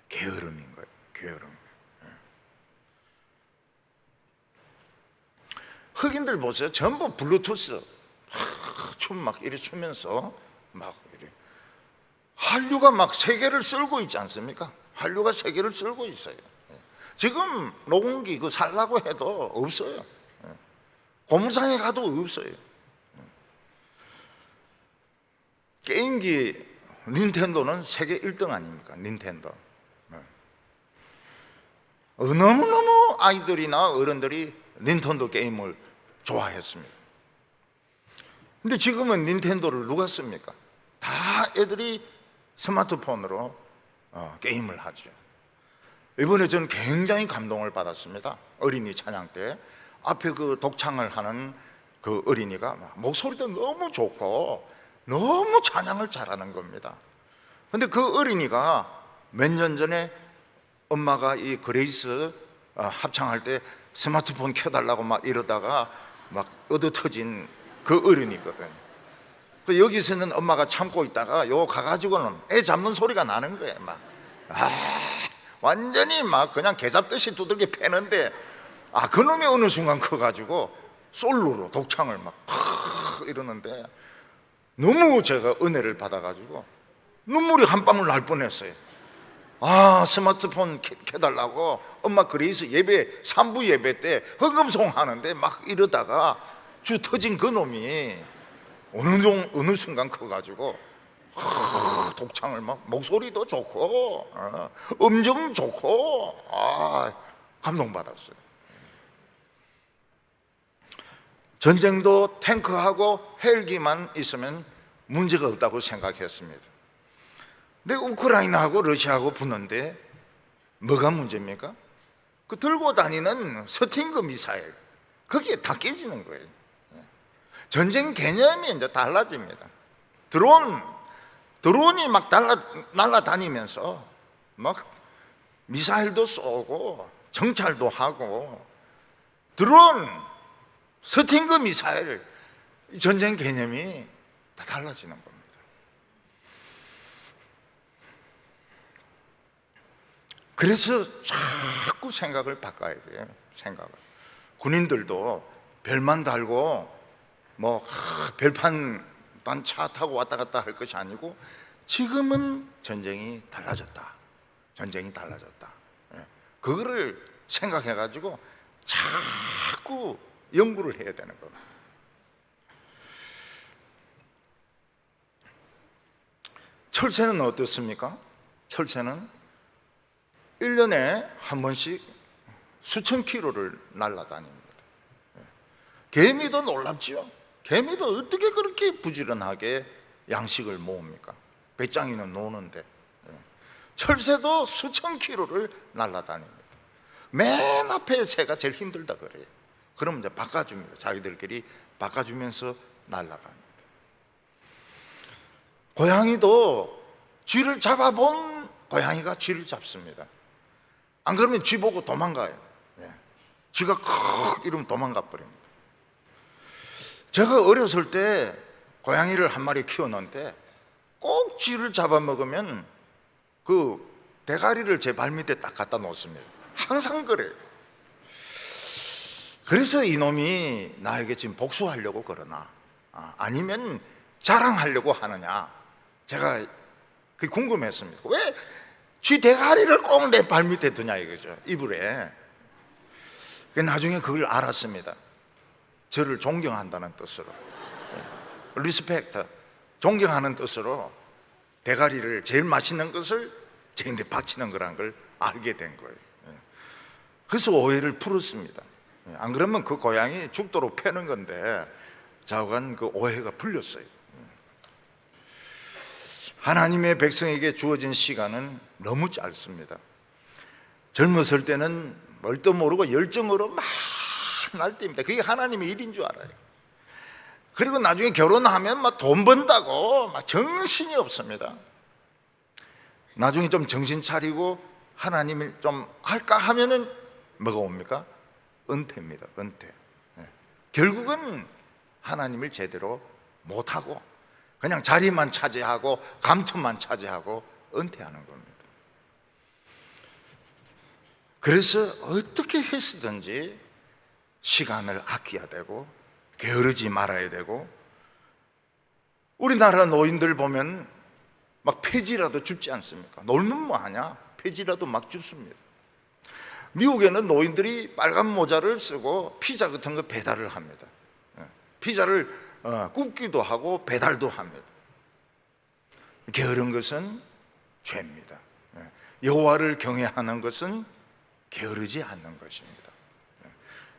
게으름인 거예요. 게으름. 흑인들 보세요. 전부 블루투스 춤 막 이래 추면서 막 이래. 한류가 막 세계를 쓸고 있지 않습니까? 한류가 세계를 쓸고 있어요. 지금 녹음기 그 살라고 해도 없어요. 고물상에 가도 없어요. 게임기 닌텐도는 세계 1등 아닙니까? 닌텐도. 너무너무 아이들이나 어른들이 닌텐도 게임을 좋아했습니다. 근데 지금은 닌텐도를 누가 씁니까? 다 애들이 스마트폰으로 게임을 하죠. 이번에 저는 굉장히 감동을 받았습니다. 어린이 찬양 때 앞에 그 독창을 하는 그 어린이가 목소리도 너무 좋고 너무 찬양을 잘하는 겁니다. 근데 그 어린이가 몇 년 전에 엄마가 이 그레이스 합창할 때 스마트폰 켜달라고 막 이러다가 막 얻어터진 그 어린이거든. 그 여기서는 엄마가 참고 있다가 요 가가지고는 애 잡는 소리가 나는 거예요. 막 완전히 막 그냥 개 잡듯이 두들겨 패는데 그놈이 어느 순간 커가지고 솔로로 독창을 막 이러는데 너무 제가 은혜를 받아가지고 눈물이 한 방울 날 뻔했어요. 스마트폰 켜달라고 엄마 그레이스 예배 3부 예배 때 헌금송 하는데 막 이러다가 주 터진 그 놈이 어느 순간 커가지고 독창을 막 목소리도 좋고 음정 좋고 감동받았어요. 전쟁도 탱크하고 헬기만 있으면 문제가 없다고 생각했습니다. 근데 우크라이나하고 러시아하고 붙는데 뭐가 문제입니까? 그 들고 다니는 스팅그 미사일 그게 다 깨지는 거예요. 전쟁 개념이 이제 달라집니다. 드론이 막 날아다니면서 막 미사일도 쏘고 정찰도 하고 드론, 스팅그 미사일, 전쟁 개념이 다 달라지는 겁니다. 그래서 자꾸 생각을 바꿔야 돼요. 생각을. 군인들도 별만 달고 뭐 별판 차 타고 왔다 갔다 할 것이 아니고 지금은 전쟁이 달라졌다. 전쟁이 달라졌다. 그거를 생각해 가지고 자꾸 연구를 해야 되는 겁니다. 철새는 어떻습니까? 철새는 1년에 한 번씩 수천 킬로를 날아다닙니다. 개미도 놀랍지요. 개미도 어떻게 그렇게 부지런하게 양식을 모읍니까? 배짱이는 노는데. 철새도 수천 킬로를 날아다닙니다. 맨 앞에 새가 제일 힘들다 그래요. 그럼 이제 바꿔줍니다. 자기들끼리 바꿔주면서 날아갑니다. 고양이도 쥐를 잡아본 고양이가 쥐를 잡습니다. 안 그러면 쥐 보고 도망가요. 쥐가 컥 이러면 도망가 버립니다. 제가 어렸을 때 고양이를 한 마리 키웠는데 꼭 쥐를 잡아먹으면 그 대가리를 제 발 밑에 딱 갖다 놓습니다. 항상 그래요. 그래서 이놈이 나에게 지금 복수하려고 그러나 아니면 자랑하려고 하느냐, 제가 그게 궁금했습니다. 왜 쥐 대가리를 꼭 내 발 밑에 두냐 이거죠, 이불에. 나중에 그걸 알았습니다. 저를 존경한다는 뜻으로, 리스펙트, 존경하는 뜻으로 대가리를, 제일 맛있는 것을 제인데 바치는 거란 걸 알게 된 거예요. 그래서 오해를 풀었습니다. 안 그러면 그 고양이 죽도록 패는 건데 좌우간 그 오해가 풀렸어요. 하나님의 백성에게 주어진 시간은 너무 짧습니다. 젊었을 때는 뭣도 모르고 열정으로 막 날뛰입니다. 그게 하나님의 일인 줄 알아요. 그리고 나중에 결혼하면 막 돈 번다고 막 정신이 없습니다. 나중에 좀 정신 차리고 하나님을 좀 할까 하면은 뭐가 옵니까? 은퇴입니다. 은퇴. 결국은 하나님을 제대로 못하고 그냥 자리만 차지하고 감투만 차지하고 은퇴하는 겁니다. 그래서 어떻게 했든지 시간을 아껴야 되고 게으르지 말아야 되고, 우리나라 노인들 보면 막 폐지라도 줍지 않습니까? 놀면 뭐하냐? 폐지라도 막 줍습니다. 미국에는 노인들이 빨간 모자를 쓰고 피자 같은 거 배달을 합니다. 피자를 굽기도 하고 배달도 합니다. 게으른 것은 죄입니다. 여호와를 경외하는 것은 게으르지 않는 것입니다.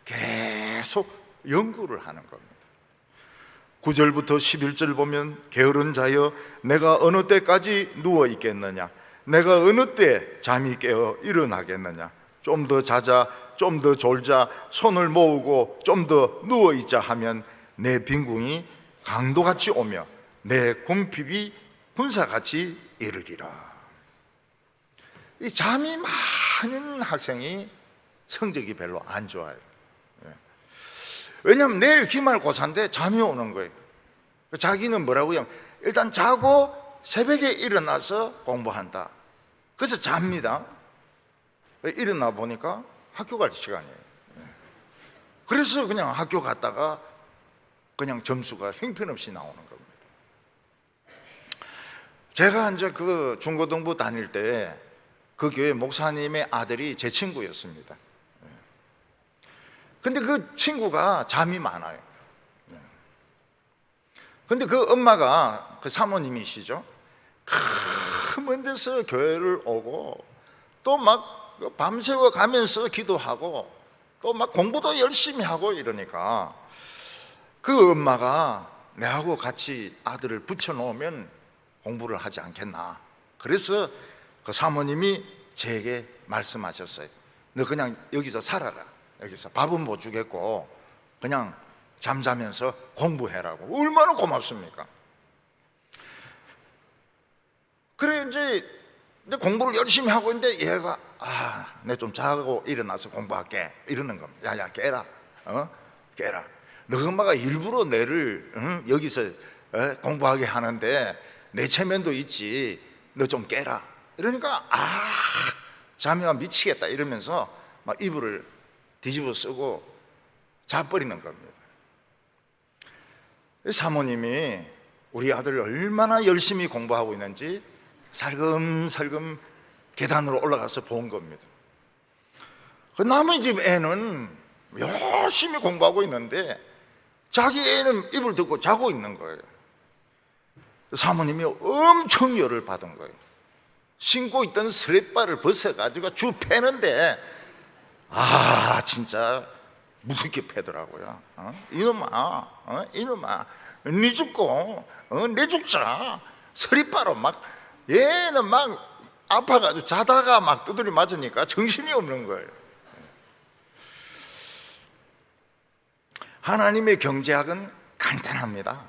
계속 연구를 하는 겁니다. 9절부터 11절 보면 게으른 자여 내가 어느 때까지 누워 있겠느냐, 내가 어느 때 잠이 깨어 일어나겠느냐, 좀 더 자자, 좀 더 졸자, 손을 모으고 좀 더 누워 있자 하면 내 빈궁이 강도같이 오며 내 궁핍이 군사같이 이르리라. 이 잠이 많은 학생이 성적이 별로 안 좋아요. 왜냐하면 내일 기말고사인데 잠이 오는 거예요. 자기는 뭐라고 하면 일단 자고 새벽에 일어나서 공부한다. 그래서 잡니다. 일어나 보니까 학교 갈 시간이에요. 그래서 그냥 학교 갔다가 그냥 점수가 형편없이 나오는 겁니다. 제가 이제 그 중고등부 다닐 때 그 교회 목사님의 아들이 제 친구였습니다. 근데 그 친구가 잠이 많아요. 근데 그 엄마가, 그 사모님이시죠, 먼 데서 교회를 오고 또 막 밤새워 가면서 기도하고 또 막 공부도 열심히 하고 이러니까 그 엄마가 내하고 같이 아들을 붙여놓으면 공부를 하지 않겠나. 그래서 그 사모님이 제게 말씀하셨어요. 너 그냥 여기서 살아라. 여기서 밥은 못 주겠고 그냥 잠자면서 공부해라고. 얼마나 고맙습니까? 그래 이제 근데 공부를 열심히 하고 있는데 얘가 내 좀 자고 일어나서 공부할게 이러는 겁니다. 야야 깨라, 깨라. 너 엄마가 일부러 내를 여기서 공부하게 하는데 내 체면도 있지. 너 좀 깨라. 이러니까 자매가 미치겠다 이러면서 막 이불을 뒤집어 쓰고 자버리는 겁니다. 사모님이 우리 아들 얼마나 열심히 공부하고 있는지 살금살금 계단으로 올라가서 본 겁니다. 그 남의 집 애는 열심히 공부하고 있는데 자기 애는 이불 덮고 자고 있는 거예요. 사모님이 엄청 열을 받은 거예요. 신고 있던 스레바를 벗어가지고 주 패는데 진짜 무섭게 패더라고요. 이놈아 니 죽고 내 죽자. 스리바로 막 얘는 막 아파가지고 자다가 막 두드려 맞으니까 정신이 없는 거예요. 하나님의 경제학은 간단합니다.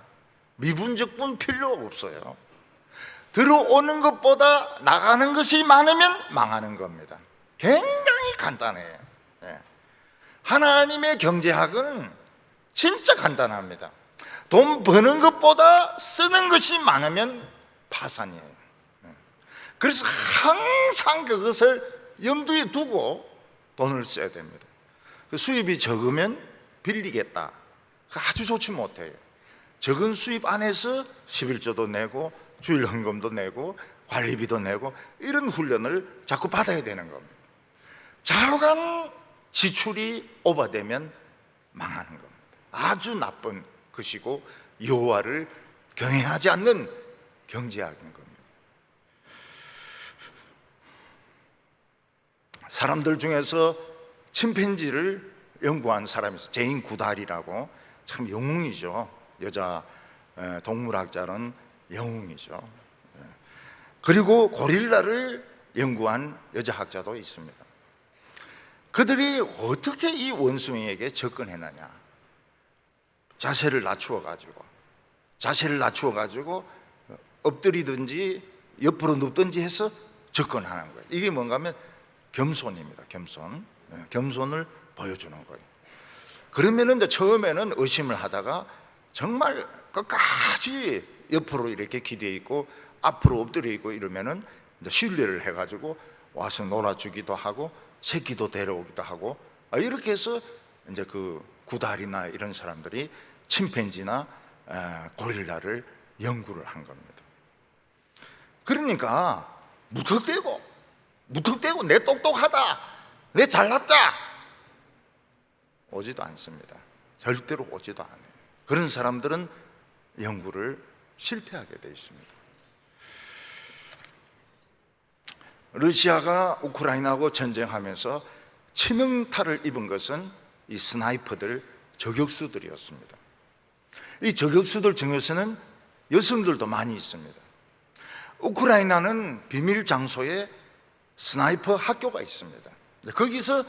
미분적분 필요 없어요. 들어오는 것보다 나가는 것이 많으면 망하는 겁니다. 굉장히 간단해요. 하나님의 경제학은 진짜 간단합니다. 돈 버는 것보다 쓰는 것이 많으면 파산이에요. 그래서 항상 그것을 염두에 두고 돈을 써야 됩니다. 수입이 적으면 빌리겠다. 아주 좋지 못해요. 적은 수입 안에서 11조도 내고 주일 헌금도 내고 관리비도 내고 이런 훈련을 자꾸 받아야 되는 겁니다. 좌우간 지출이 오버되면 망하는 겁니다. 아주 나쁜 것이고 여호와를 경외하지 않는 경제학인 겁니다. 사람들 중에서 침팬지를 연구한 사람이 있어요. 제인 구달이라고. 참 영웅이죠. 여자 동물학자는 영웅이죠. 그리고 고릴라를 연구한 여자 학자도 있습니다. 그들이 어떻게 이 원숭이에게 접근했느냐. 자세를 낮추어 가지고 엎드리든지 옆으로 눕든지 해서 접근하는 거예요. 이게 뭔가 하면 겸손입니다. 겸손을 보여주는 거예요. 그러면은 이제 처음에는 의심을 하다가 정말 끝까지 옆으로 이렇게 기대 있고 앞으로 엎드려 있고 이러면은 이제 신뢰를 해가지고 와서 놀아주기도 하고 새끼도 데려오기도 하고 이렇게 해서 이제 그 구달이나 이런 사람들이 침팬지나 고릴라를 연구를 한 겁니다. 그러니까 무턱대고 내 똑똑하다, 내 잘났다 오지도 않습니다. 절대로 오지도 않아요. 그런 사람들은 연구를 실패하게 되어 있습니다. 러시아가 우크라이나하고 전쟁하면서 치명타를 입은 것은 이 스나이퍼들, 저격수들이었습니다. 이 저격수들 중에서는 여성들도 많이 있습니다. 우크라이나는 비밀 장소에 스나이퍼 학교가 있습니다. 거기서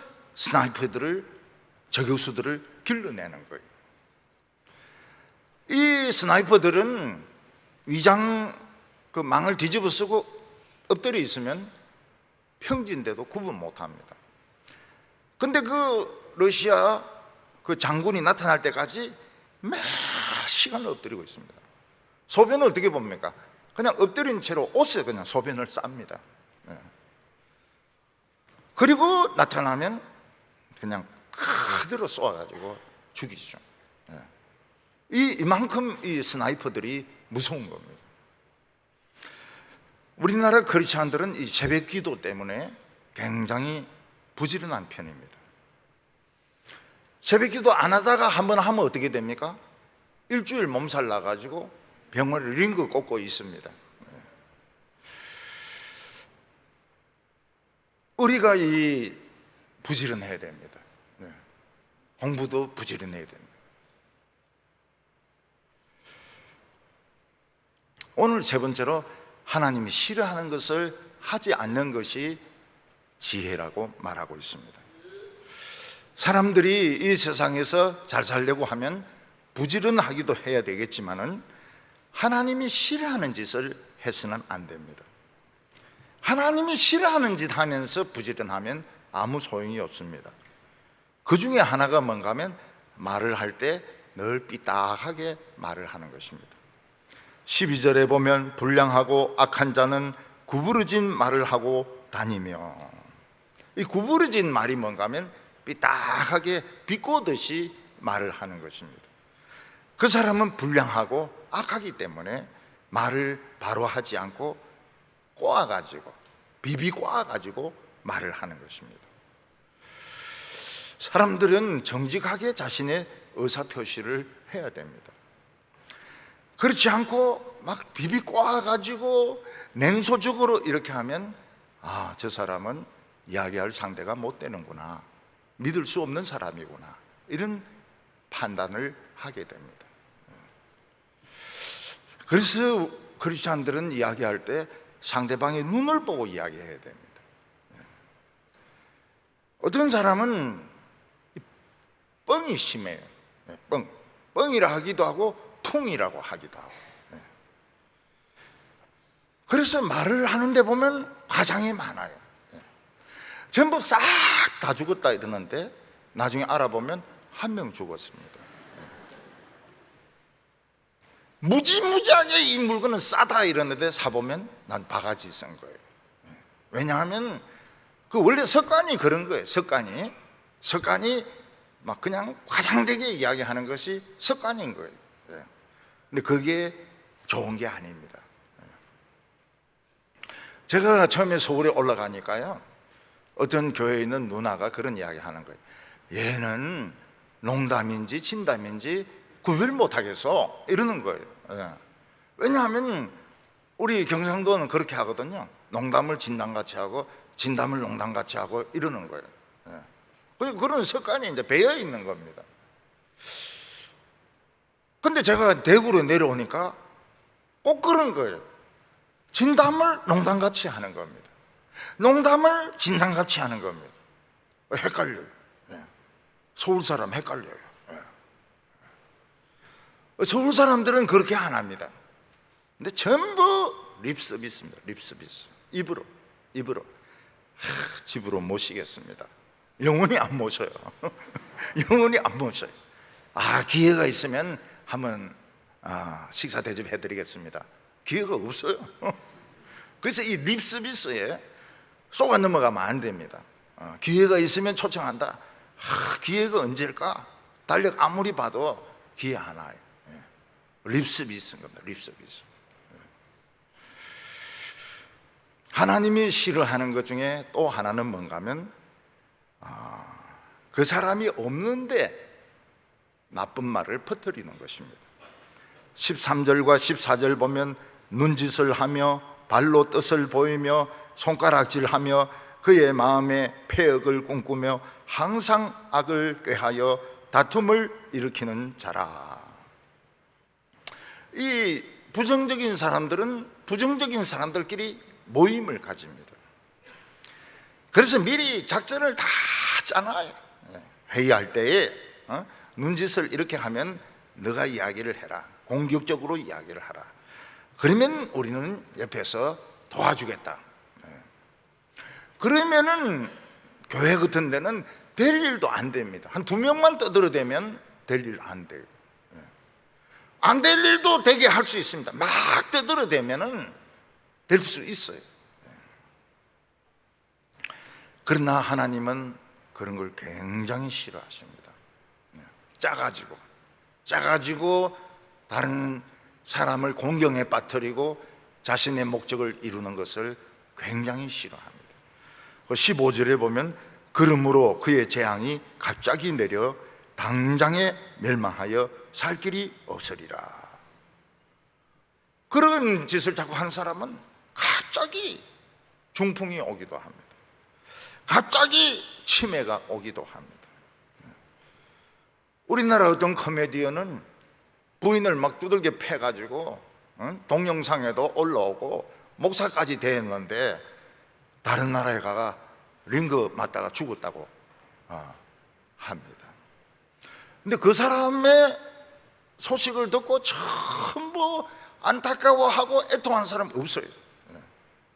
저격수들을 길러내는 거예요. 이 스나이퍼들은 위장 그 망을 뒤집어 쓰고 엎드려 있으면 평지인데도 구분 못 합니다. 근데 그 러시아 그 장군이 나타날 때까지 몇 시간을 엎드리고 있습니다. 소변을 어떻게 봅니까? 그냥 엎드린 채로 옷에 그냥 소변을 쌉니다. 그리고 나타나면 그냥 그대로 쏘아가지고 죽이죠. 이만큼 이 스나이퍼들이 무서운 겁니다. 우리나라 크리스찬들은 이 새벽 기도 때문에 굉장히 부지런한 편입니다. 새벽 기도 안 하다가 한번 하면 어떻게 됩니까? 일주일 몸살 나가지고 병원에 링거 꽂고 있습니다. 우리가 이 부지런해야 됩니다. 공부도 부지런해야 됩니다. 오늘 세 번째로 하나님이 싫어하는 것을 하지 않는 것이 지혜라고 말하고 있습니다. 사람들이 이 세상에서 잘 살려고 하면 부지런하기도 해야 되겠지만은 하나님이 싫어하는 짓을 해서는 안 됩니다.
하나님이 싫어하는 짓 하면서 부지런하면 아무 소용이 없습니다. 그 중에 하나가 뭔가 하면 말을 할 때 늘 삐딱하게 말을 하는 것입니다. 12절에 보면 불량하고 악한 자는 구부러진 말을 하고 다니며, 이 구부러진 말이 뭔가 하면 삐딱하게 비꼬듯이 말을 하는 것입니다. 그 사람은 불량하고 악하기 때문에 말을 바로 하지 않고 꼬아가지고 비비 꼬아가지고 말을 하는 것입니다. 사람들은 정직하게 자신의 의사표시를 해야 됩니다. 그렇지 않고 막 비비 꼬아가지고 냉소적으로 이렇게 하면 저 사람은 이야기할 상대가 못 되는구나, 믿을 수 없는 사람이구나, 이런 판단을 하게 됩니다. 그래서 크리스찬들은 이야기할 때 상대방의 눈을 보고 이야기해야 됩니다. 어떤 사람은 뻥이 심해요. 뻥이라 하기도 하고 풍이라고 하기도 하고. 그래서 말을 하는데 보면 과장이 많아요. 전부 싹 다 죽었다 이러는데 나중에 알아보면 한 명 죽었습니다. 무지무지하게 이 물건은 싸다 이러는데 사보면 난 바가지 쓴 거예요. 왜냐하면 그 원래 습관이 그런 거예요. 습관이 막 그냥 과장되게 이야기하는 것이 습관인 거예요. 근데 그게 좋은 게 아닙니다. 제가 처음에 서울에 올라가니까요, 어떤 교회에 있는 누나가 그런 이야기 하는 거예요. 얘는 농담인지 진담인지 구별 못하겠어 이러는 거예요. 왜냐하면 우리 경상도는 그렇게 하거든요. 농담을 진담같이 하고 진담을 농담같이 하고 이러는 거예요. 그런 습관이 이제 배어 있는 겁니다. 근데 제가 대구로 내려오니까 꼭 그런 거예요. 진담을 농담같이 하는 겁니다. 농담을 진담같이 하는 겁니다. 헷갈려요. 서울 사람 헷갈려요. 서울 사람들은 그렇게 안 합니다. 근데 전부 립서비스입니다. 립서비스. 입으로 집으로 모시겠습니다. 영원히 안 모셔요. 영원히 안 모셔요. 기회가 있으면 한번 식사 대접해드리겠습니다. 기회가 없어요. 그래서 이 립서비스에 속아 넘어가면 안 됩니다. 기회가 있으면 초청한다. 기회가 언제일까? 달력 아무리 봐도 기회 하나예요. 립서비스인 겁니다. 립서비스. 하나님이 싫어하는 것 중에 또 하나는 뭔가 하면 그 사람이 없는데 나쁜 말을 퍼뜨리는 것입니다. 13절과 14절 보면 눈짓을 하며 발로 뜻을 보이며 손가락질하며 그의 마음에 패역을 꿈꾸며 항상 악을 꾀하여 다툼을 일으키는 자라. 이 부정적인 사람들은 부정적인 사람들끼리 모임을 가집니다. 그래서 미리 작전을 다 짜놔요. 회의할 때에 눈짓을 이렇게 하면 너가 이야기를 해라, 공격적으로 이야기를 하라. 그러면 우리는 옆에서 도와주겠다. 그러면은 교회 같은 데는 될 일도 안 됩니다. 한 2명만 떠들어대면 될 일 안 돼요. 안 될 일도 되게 할 수 있습니다. 막 떠들어대면은 될 수 있어요. 그러나 하나님은 그런 걸 굉장히 싫어하십니다. 짜가지고 다른 사람을 공경에 빠뜨리고 자신의 목적을 이루는 것을 굉장히 싫어합니다. 15절에 보면 그러므로 그의 재앙이 갑자기 내려 당장에 멸망하여 살 길이 없으리라. 그런 짓을 자꾸 하는 사람은 갑자기 중풍이 오기도 합니다. 갑자기 치매가 오기도 합니다. 우리나라 어떤 코미디언은 부인을 막 두들겨 패가지고 동영상에도 올라오고 목사까지 됐는데 다른 나라에 가가 링거 맞다가 죽었다고 합니다. 근데 그 사람의 소식을 듣고 전부 안타까워하고 애통하는 사람 없어요.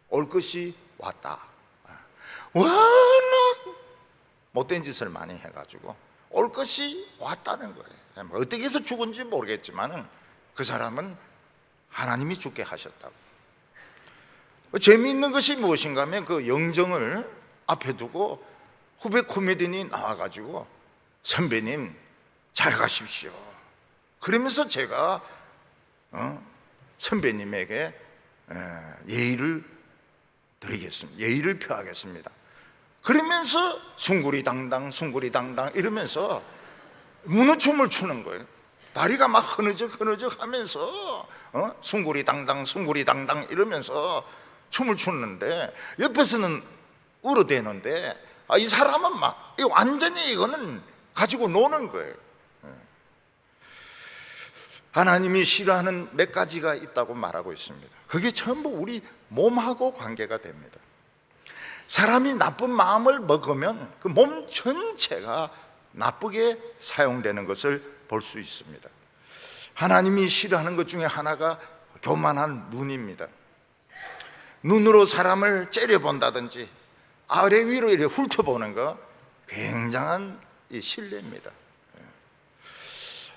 올 것이 왔다. 워낙 못된 짓을 많이 해가지고 올 것이 왔다는 거예요. 뭐 어떻게 해서 죽은지 모르겠지만은 그 사람은 하나님이 죽게 하셨다고. 재미있는 것이 무엇인가 하면 그 영정을 앞에 두고 후배 코미디언이 나와가지고 선배님 잘 가십시오. 그러면서 제가 선배님에게 예의를 드리겠습니다. 예의를 표하겠습니다. 그러면서 숭구리당당 이러면서 문어춤을 추는 거예요. 다리가 막 흐느적 하면서 숭구리당당 이러면서 춤을 추는데 옆에서는 울어대는데 이 사람은 막 완전히 이거는 가지고 노는 거예요. 하나님이 싫어하는 몇 가지가 있다고 말하고 있습니다. 그게 전부 우리 몸하고 관계가 됩니다. 사람이 나쁜 마음을 먹으면 그 몸 전체가 나쁘게 사용되는 것을 볼 수 있습니다. 하나님이 싫어하는 것 중에 하나가 교만한 눈입니다. 눈으로 사람을 째려본다든지 아래 위로 이렇게 훑어보는 거 굉장한 신뢰입니다.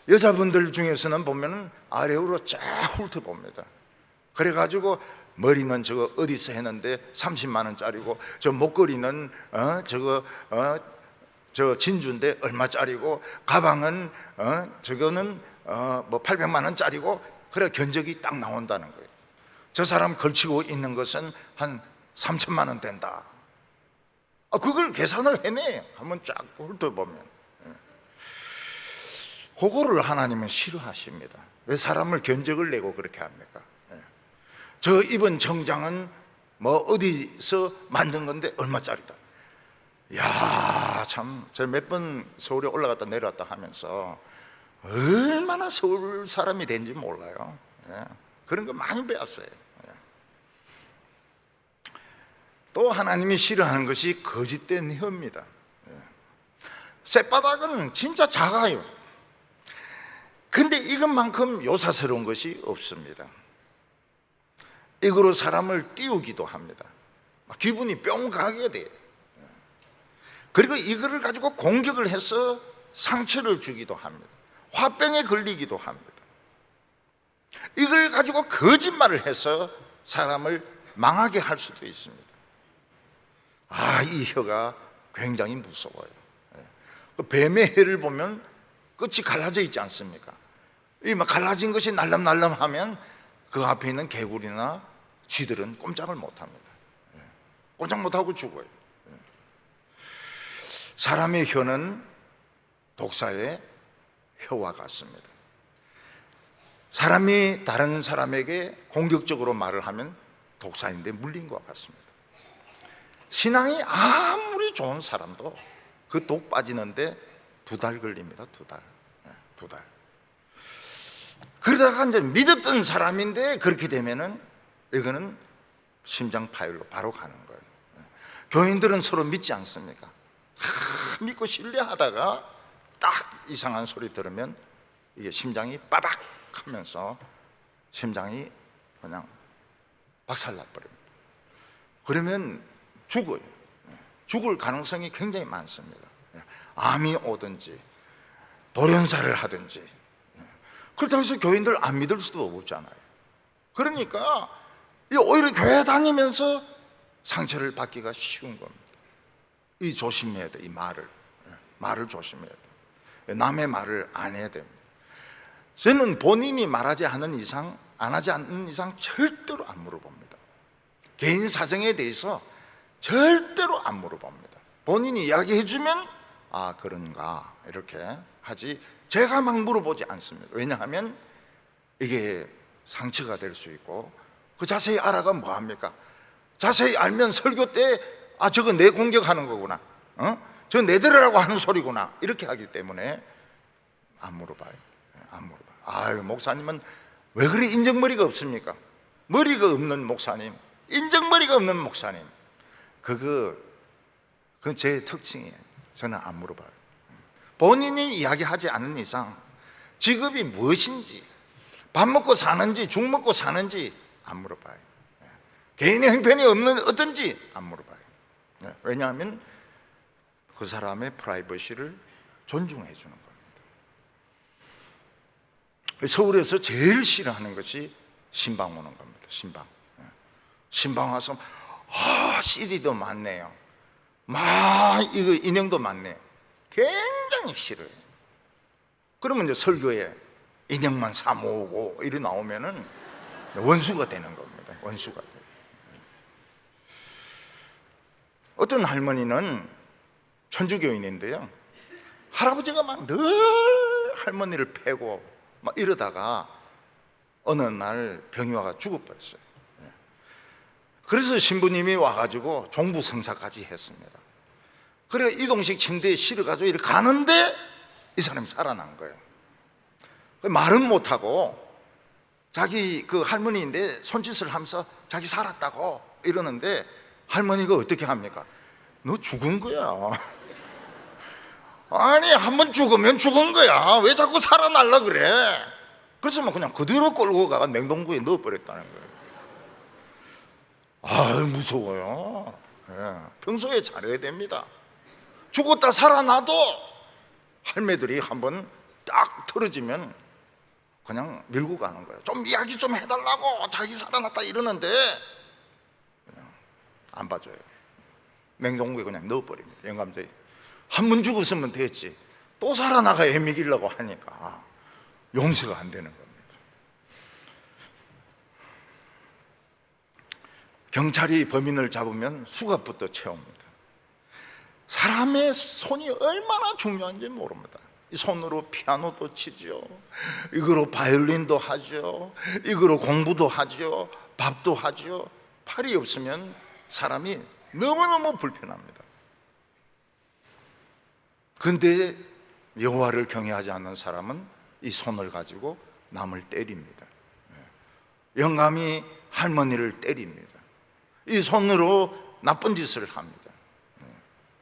여자분들 중에서는 보면 아래 위로 쫙 훑어봅니다. 그래가지고 머리는 저거 어디서 했는데 30만 원짜리고 저 목걸이는 저 진주인데 얼마짜리고 가방은 저거는 뭐 800만 원짜리고 그래 견적이 딱 나온다는 거예요. 저 사람 걸치고 있는 것은 한 3천만 원 된다. 그걸 계산을 해내요. 한번 쫙 훑어보면. 그거를 하나님은 싫어하십니다. 왜 사람을 견적을 내고 그렇게 합니까? 저 입은 정장은 뭐 어디서 만든 건데 얼마짜리다. 야, 참, 제가 몇 번 서울에 올라갔다 내려왔다 하면서 얼마나 서울 사람이 된지 몰라요. 그런 거 많이 배웠어요. 또 하나님이 싫어하는 것이 거짓된 혀입니다. 쌔바닥은 진짜 작아요. 근데 이것만큼 요사스러운 것이 없습니다. 이거로 사람을 띄우기도 합니다. 기분이 뿅 가게 돼요. 그리고 이거를 가지고 공격을 해서 상처를 주기도 합니다. 화병에 걸리기도 합니다. 이걸 가지고 거짓말을 해서 사람을 망하게 할 수도 있습니다. 이 혀가 굉장히 무서워요. 뱀의 혀를 보면 끝이 갈라져 있지 않습니까? 이 막 갈라진 것이 날름날름하면 그 앞에 있는 개구리나 쥐들은 꼼짝을 못합니다. 꼼짝 못하고 죽어요. 사람의 혀는 독사의 혀와 같습니다. 사람이 다른 사람에게 공격적으로 말을 하면 독사인데 물린 것 같습니다. 신앙이 아무리 좋은 사람도 그 독 빠지는데 2달 걸립니다. 2달. 2달. 그러다가 이제 믿었던 사람인데 그렇게 되면은 이거는 심장 파열로 바로 가는 거예요. 교인들은 서로 믿지 않습니까? 믿고 신뢰하다가 딱 이상한 소리 들으면 이게 심장이 빠박 하면서 심장이 그냥 박살나버립니다. 그러면 죽어요. 죽을 가능성이 굉장히 많습니다. 암이 오든지 돌연사를 하든지. 그렇다고 해서 교인들 안 믿을 수도 없잖아요. 그러니까 오히려 교회 다니면서 상처를 받기가 쉬운 겁니다. 이 조심해야 돼. 이 말을 조심해야 돼. 남의 말을 안 해야 됩니다. 저는 본인이 말하지 않는 이상, 안 하지 않는 이상 절대로 안 물어봅니다. 개인 사정에 대해서 절대로 안 물어봅니다. 본인이 이야기해주면 그런가 이렇게 하지 제가 막 물어보지 않습니다. 왜냐하면 이게 상처가 될 수 있고 그 자세히 알아가 뭐합니까? 자세히 알면 설교 때 저거 내 공격하는 거구나, 저 내들으라고 하는 소리구나 이렇게 하기 때문에 안 물어봐요. 안 물어봐요. 목사님은 왜 그리 인정머리가 없습니까? 머리가 없는 목사님, 인정머리가 없는 목사님, 그건 제 특징이에요. 저는 안 물어봐요. 본인이 이야기하지 않는 이상 직업이 무엇인지, 밥 먹고 사는지 죽 먹고 사는지 안 물어봐요. 개인의 형편이 없는 어떤지 안 물어봐요. 네, 왜냐하면 그 사람의 프라이버시를 존중해 주는 겁니다. 서울에서 제일 싫어하는 것이 신방 오는 겁니다. 신방. 신방 와서 CD도 많네요. 이거 인형도 많네. 굉장히 싫어요. 그러면 이제 설교에 인형만 사 모으고 이리 나오면은 원수가 되는 겁니다. 원수가 돼요. 어떤 할머니는 천주교인인데요, 할아버지가 막 늘 할머니를 패고 막 이러다가 어느 날 병이 와가 죽어버렸어요. 그래서 신부님이 와가지고 종부성사까지 했습니다. 그래 이동식 침대에 실어가지고 이렇게 가는데 이 사람이 살아난 거예요. 말은 못하고 자기 그 할머니인데 손짓을 하면서 자기 살았다고 이러는데, 할머니가 어떻게 합니까? 너 죽은 거야. 아니 한번 죽으면 죽은 거야. 왜 자꾸 살아날라 그래? 그래서 막 그냥 그대로 끌고 가가 냉동고에 넣어버렸다는 거예요. 무서워요. 평소에 잘해야 됩니다. 죽었다 살아나도 할매들이 한번 딱 틀어지면 그냥 밀고 가는 거예요. 좀 이야기 좀 해달라고, 자기 살아났다 이러는데 그냥 안 봐줘요. 냉동고에 그냥 넣어버립니다. 영감들이 한 번 죽었으면 됐지, 또 살아나가 애미기려고 하니까 용서가 안 되는 겁니다. 경찰이 범인을 잡으면 수갑부터 채웁니다. 사람의 손이 얼마나 중요한지 모릅니다. 이 손으로 피아노도 치죠, 이거로 바이올린도 하죠, 이거로 공부도 하죠, 밥도 하죠. 팔이 없으면 사람이 너무너무 불편합니다. 그런데 여호와를 경외하지 않는 사람은 이 손을 가지고 남을 때립니다. 영감이 할머니를 때립니다. 이 손으로 나쁜 짓을 합니다.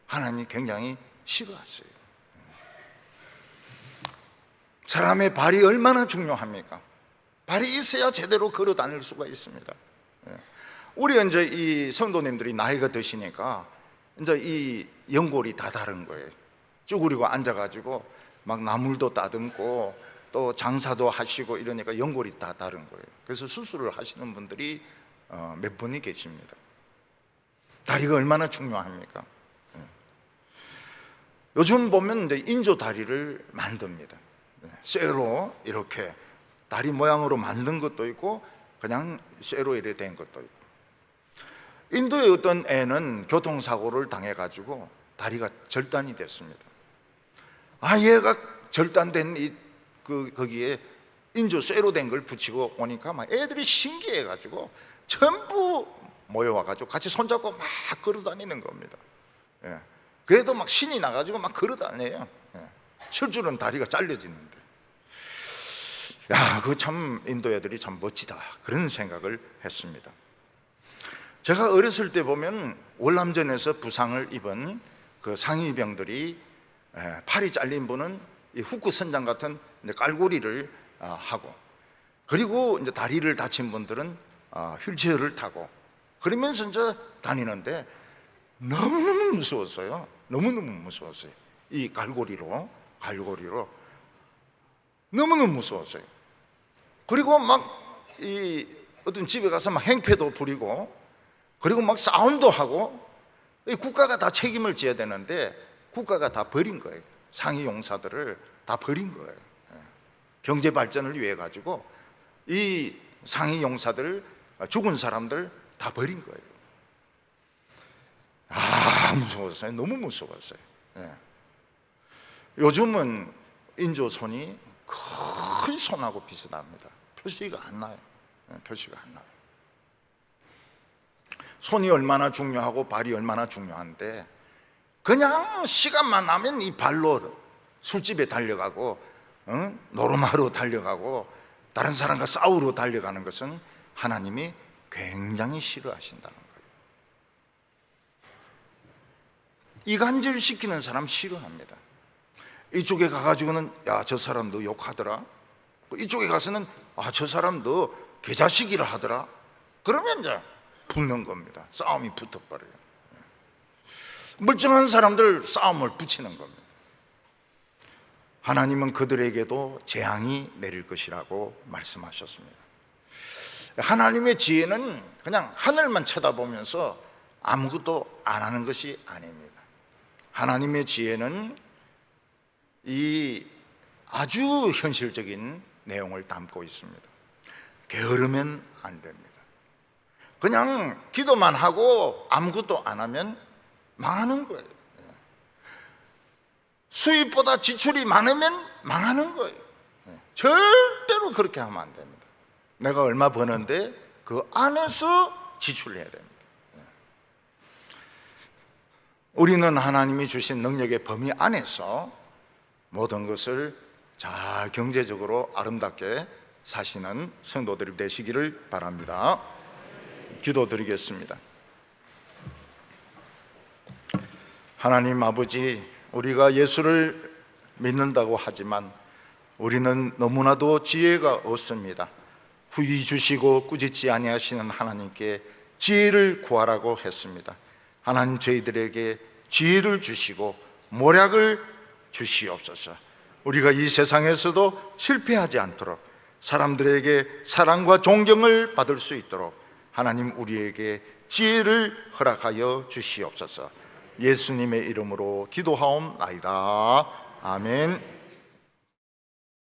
하나님이 굉장히 싫어하세요. 사람의 발이 얼마나 중요합니까? 발이 있어야 제대로 걸어 다닐 수가 있습니다. 우리 이제 이 성도님들이 나이가 드시니까 이제 이 연골이 다 다른 거예요. 쭈그리고 앉아가지고 막 나물도 따듬고 또 장사도 하시고 이러니까 연골이 다 다른 거예요. 그래서 수술을 하시는 분들이 몇 분이 계십니다. 다리가 얼마나 중요합니까? 요즘 보면 이제 인조 다리를 만듭니다. 쇠로 이렇게 다리 모양으로 만든 것도 있고 그냥 쇠로 이렇게 된 것도 있고. 인도의 어떤 애는 교통사고를 당해가지고 다리가 절단이 됐습니다. 얘가 절단된 거기에 인조 쇠로 된 걸 붙이고 오니까 막 애들이 신기해가지고 전부 모여와가지고 같이 손잡고 막 걸어다니는 겁니다. 그래도 막 신이 나가지고 막 걸어다녀요. 실줄은 다리가 잘려지는데, 그거 참 인도 애들이 참 멋지다, 그런 생각을 했습니다. 제가 어렸을 때 보면 월남전에서 부상을 입은 그 상위병들이 팔이 잘린 분은 이 후크 선장 같은 깔고리를 하고, 그리고 이제 다리를 다친 분들은 휠체어를 타고 그러면서 이제 다니는데 너무너무 무서웠어요. 너무너무 무서웠어요. 이 갈고리로 너무너무 무서웠어요. 그리고 막 이 어떤 집에 가서 막 행패도 부리고, 그리고 막 싸움도 하고, 국가가 다 책임을 져야 되는데 국가가 다 버린 거예요. 상위 용사들을 다 버린 거예요. 경제 발전을 위해 가지고 이 상위 용사들, 죽은 사람들 다 버린 거예요. 무서웠어요. 너무 무서웠어요. 요즘은 인조 손이 거의 손하고 비슷합니다. 표시가 안 나요. 표시가 안 나요. 손이 얼마나 중요하고 발이 얼마나 중요한데, 그냥 시간만 나면 이 발로 술집에 달려가고 노름하러 달려가고 다른 사람과 싸우러 달려가는 것은 하나님이 굉장히 싫어하신다는 거예요. 이간질 시키는 사람 싫어합니다. 이쪽에 가가지고는 저 사람도 욕하더라, 이쪽에 가서는 저 사람도 개자식이라 하더라. 그러면 이제 붙는 겁니다. 싸움이 붙어버려요. 멀쩡한 사람들 싸움을 붙이는 겁니다. 하나님은 그들에게도 재앙이 내릴 것이라고 말씀하셨습니다. 하나님의 지혜는 그냥 하늘만 쳐다보면서 아무것도 안 하는 것이 아닙니다. 하나님의 지혜는 이 아주 현실적인 내용을 담고 있습니다. 게으르면 안 됩니다. 그냥 기도만 하고 아무것도 안 하면 망하는 거예요. 수입보다 지출이 많으면 망하는 거예요. 절대로 그렇게 하면 안 됩니다. 내가 얼마 버는데 그 안에서 지출해야 됩니다. 우리는 하나님이 주신 능력의 범위 안에서 모든 것을 잘 경제적으로 아름답게 사시는 성도들이 되시기를 바랍니다. 기도드리겠습니다. 하나님 아버지, 우리가 예수를 믿는다고 하지만 우리는 너무나도 지혜가 없습니다. 후히 주시고 꾸짖지 아니하시는 하나님께 지혜를 구하라고 했습니다. 하나님, 저희들에게 지혜를 주시고 모략을 주시옵소서. 우리가 이 세상에서도 실패하지 않도록, 사람들에게 사랑과 존경을 받을 수 있도록 하나님, 우리에게 지혜를 허락하여 주시옵소서. 예수님의 이름으로 기도하옵나이다. 아멘.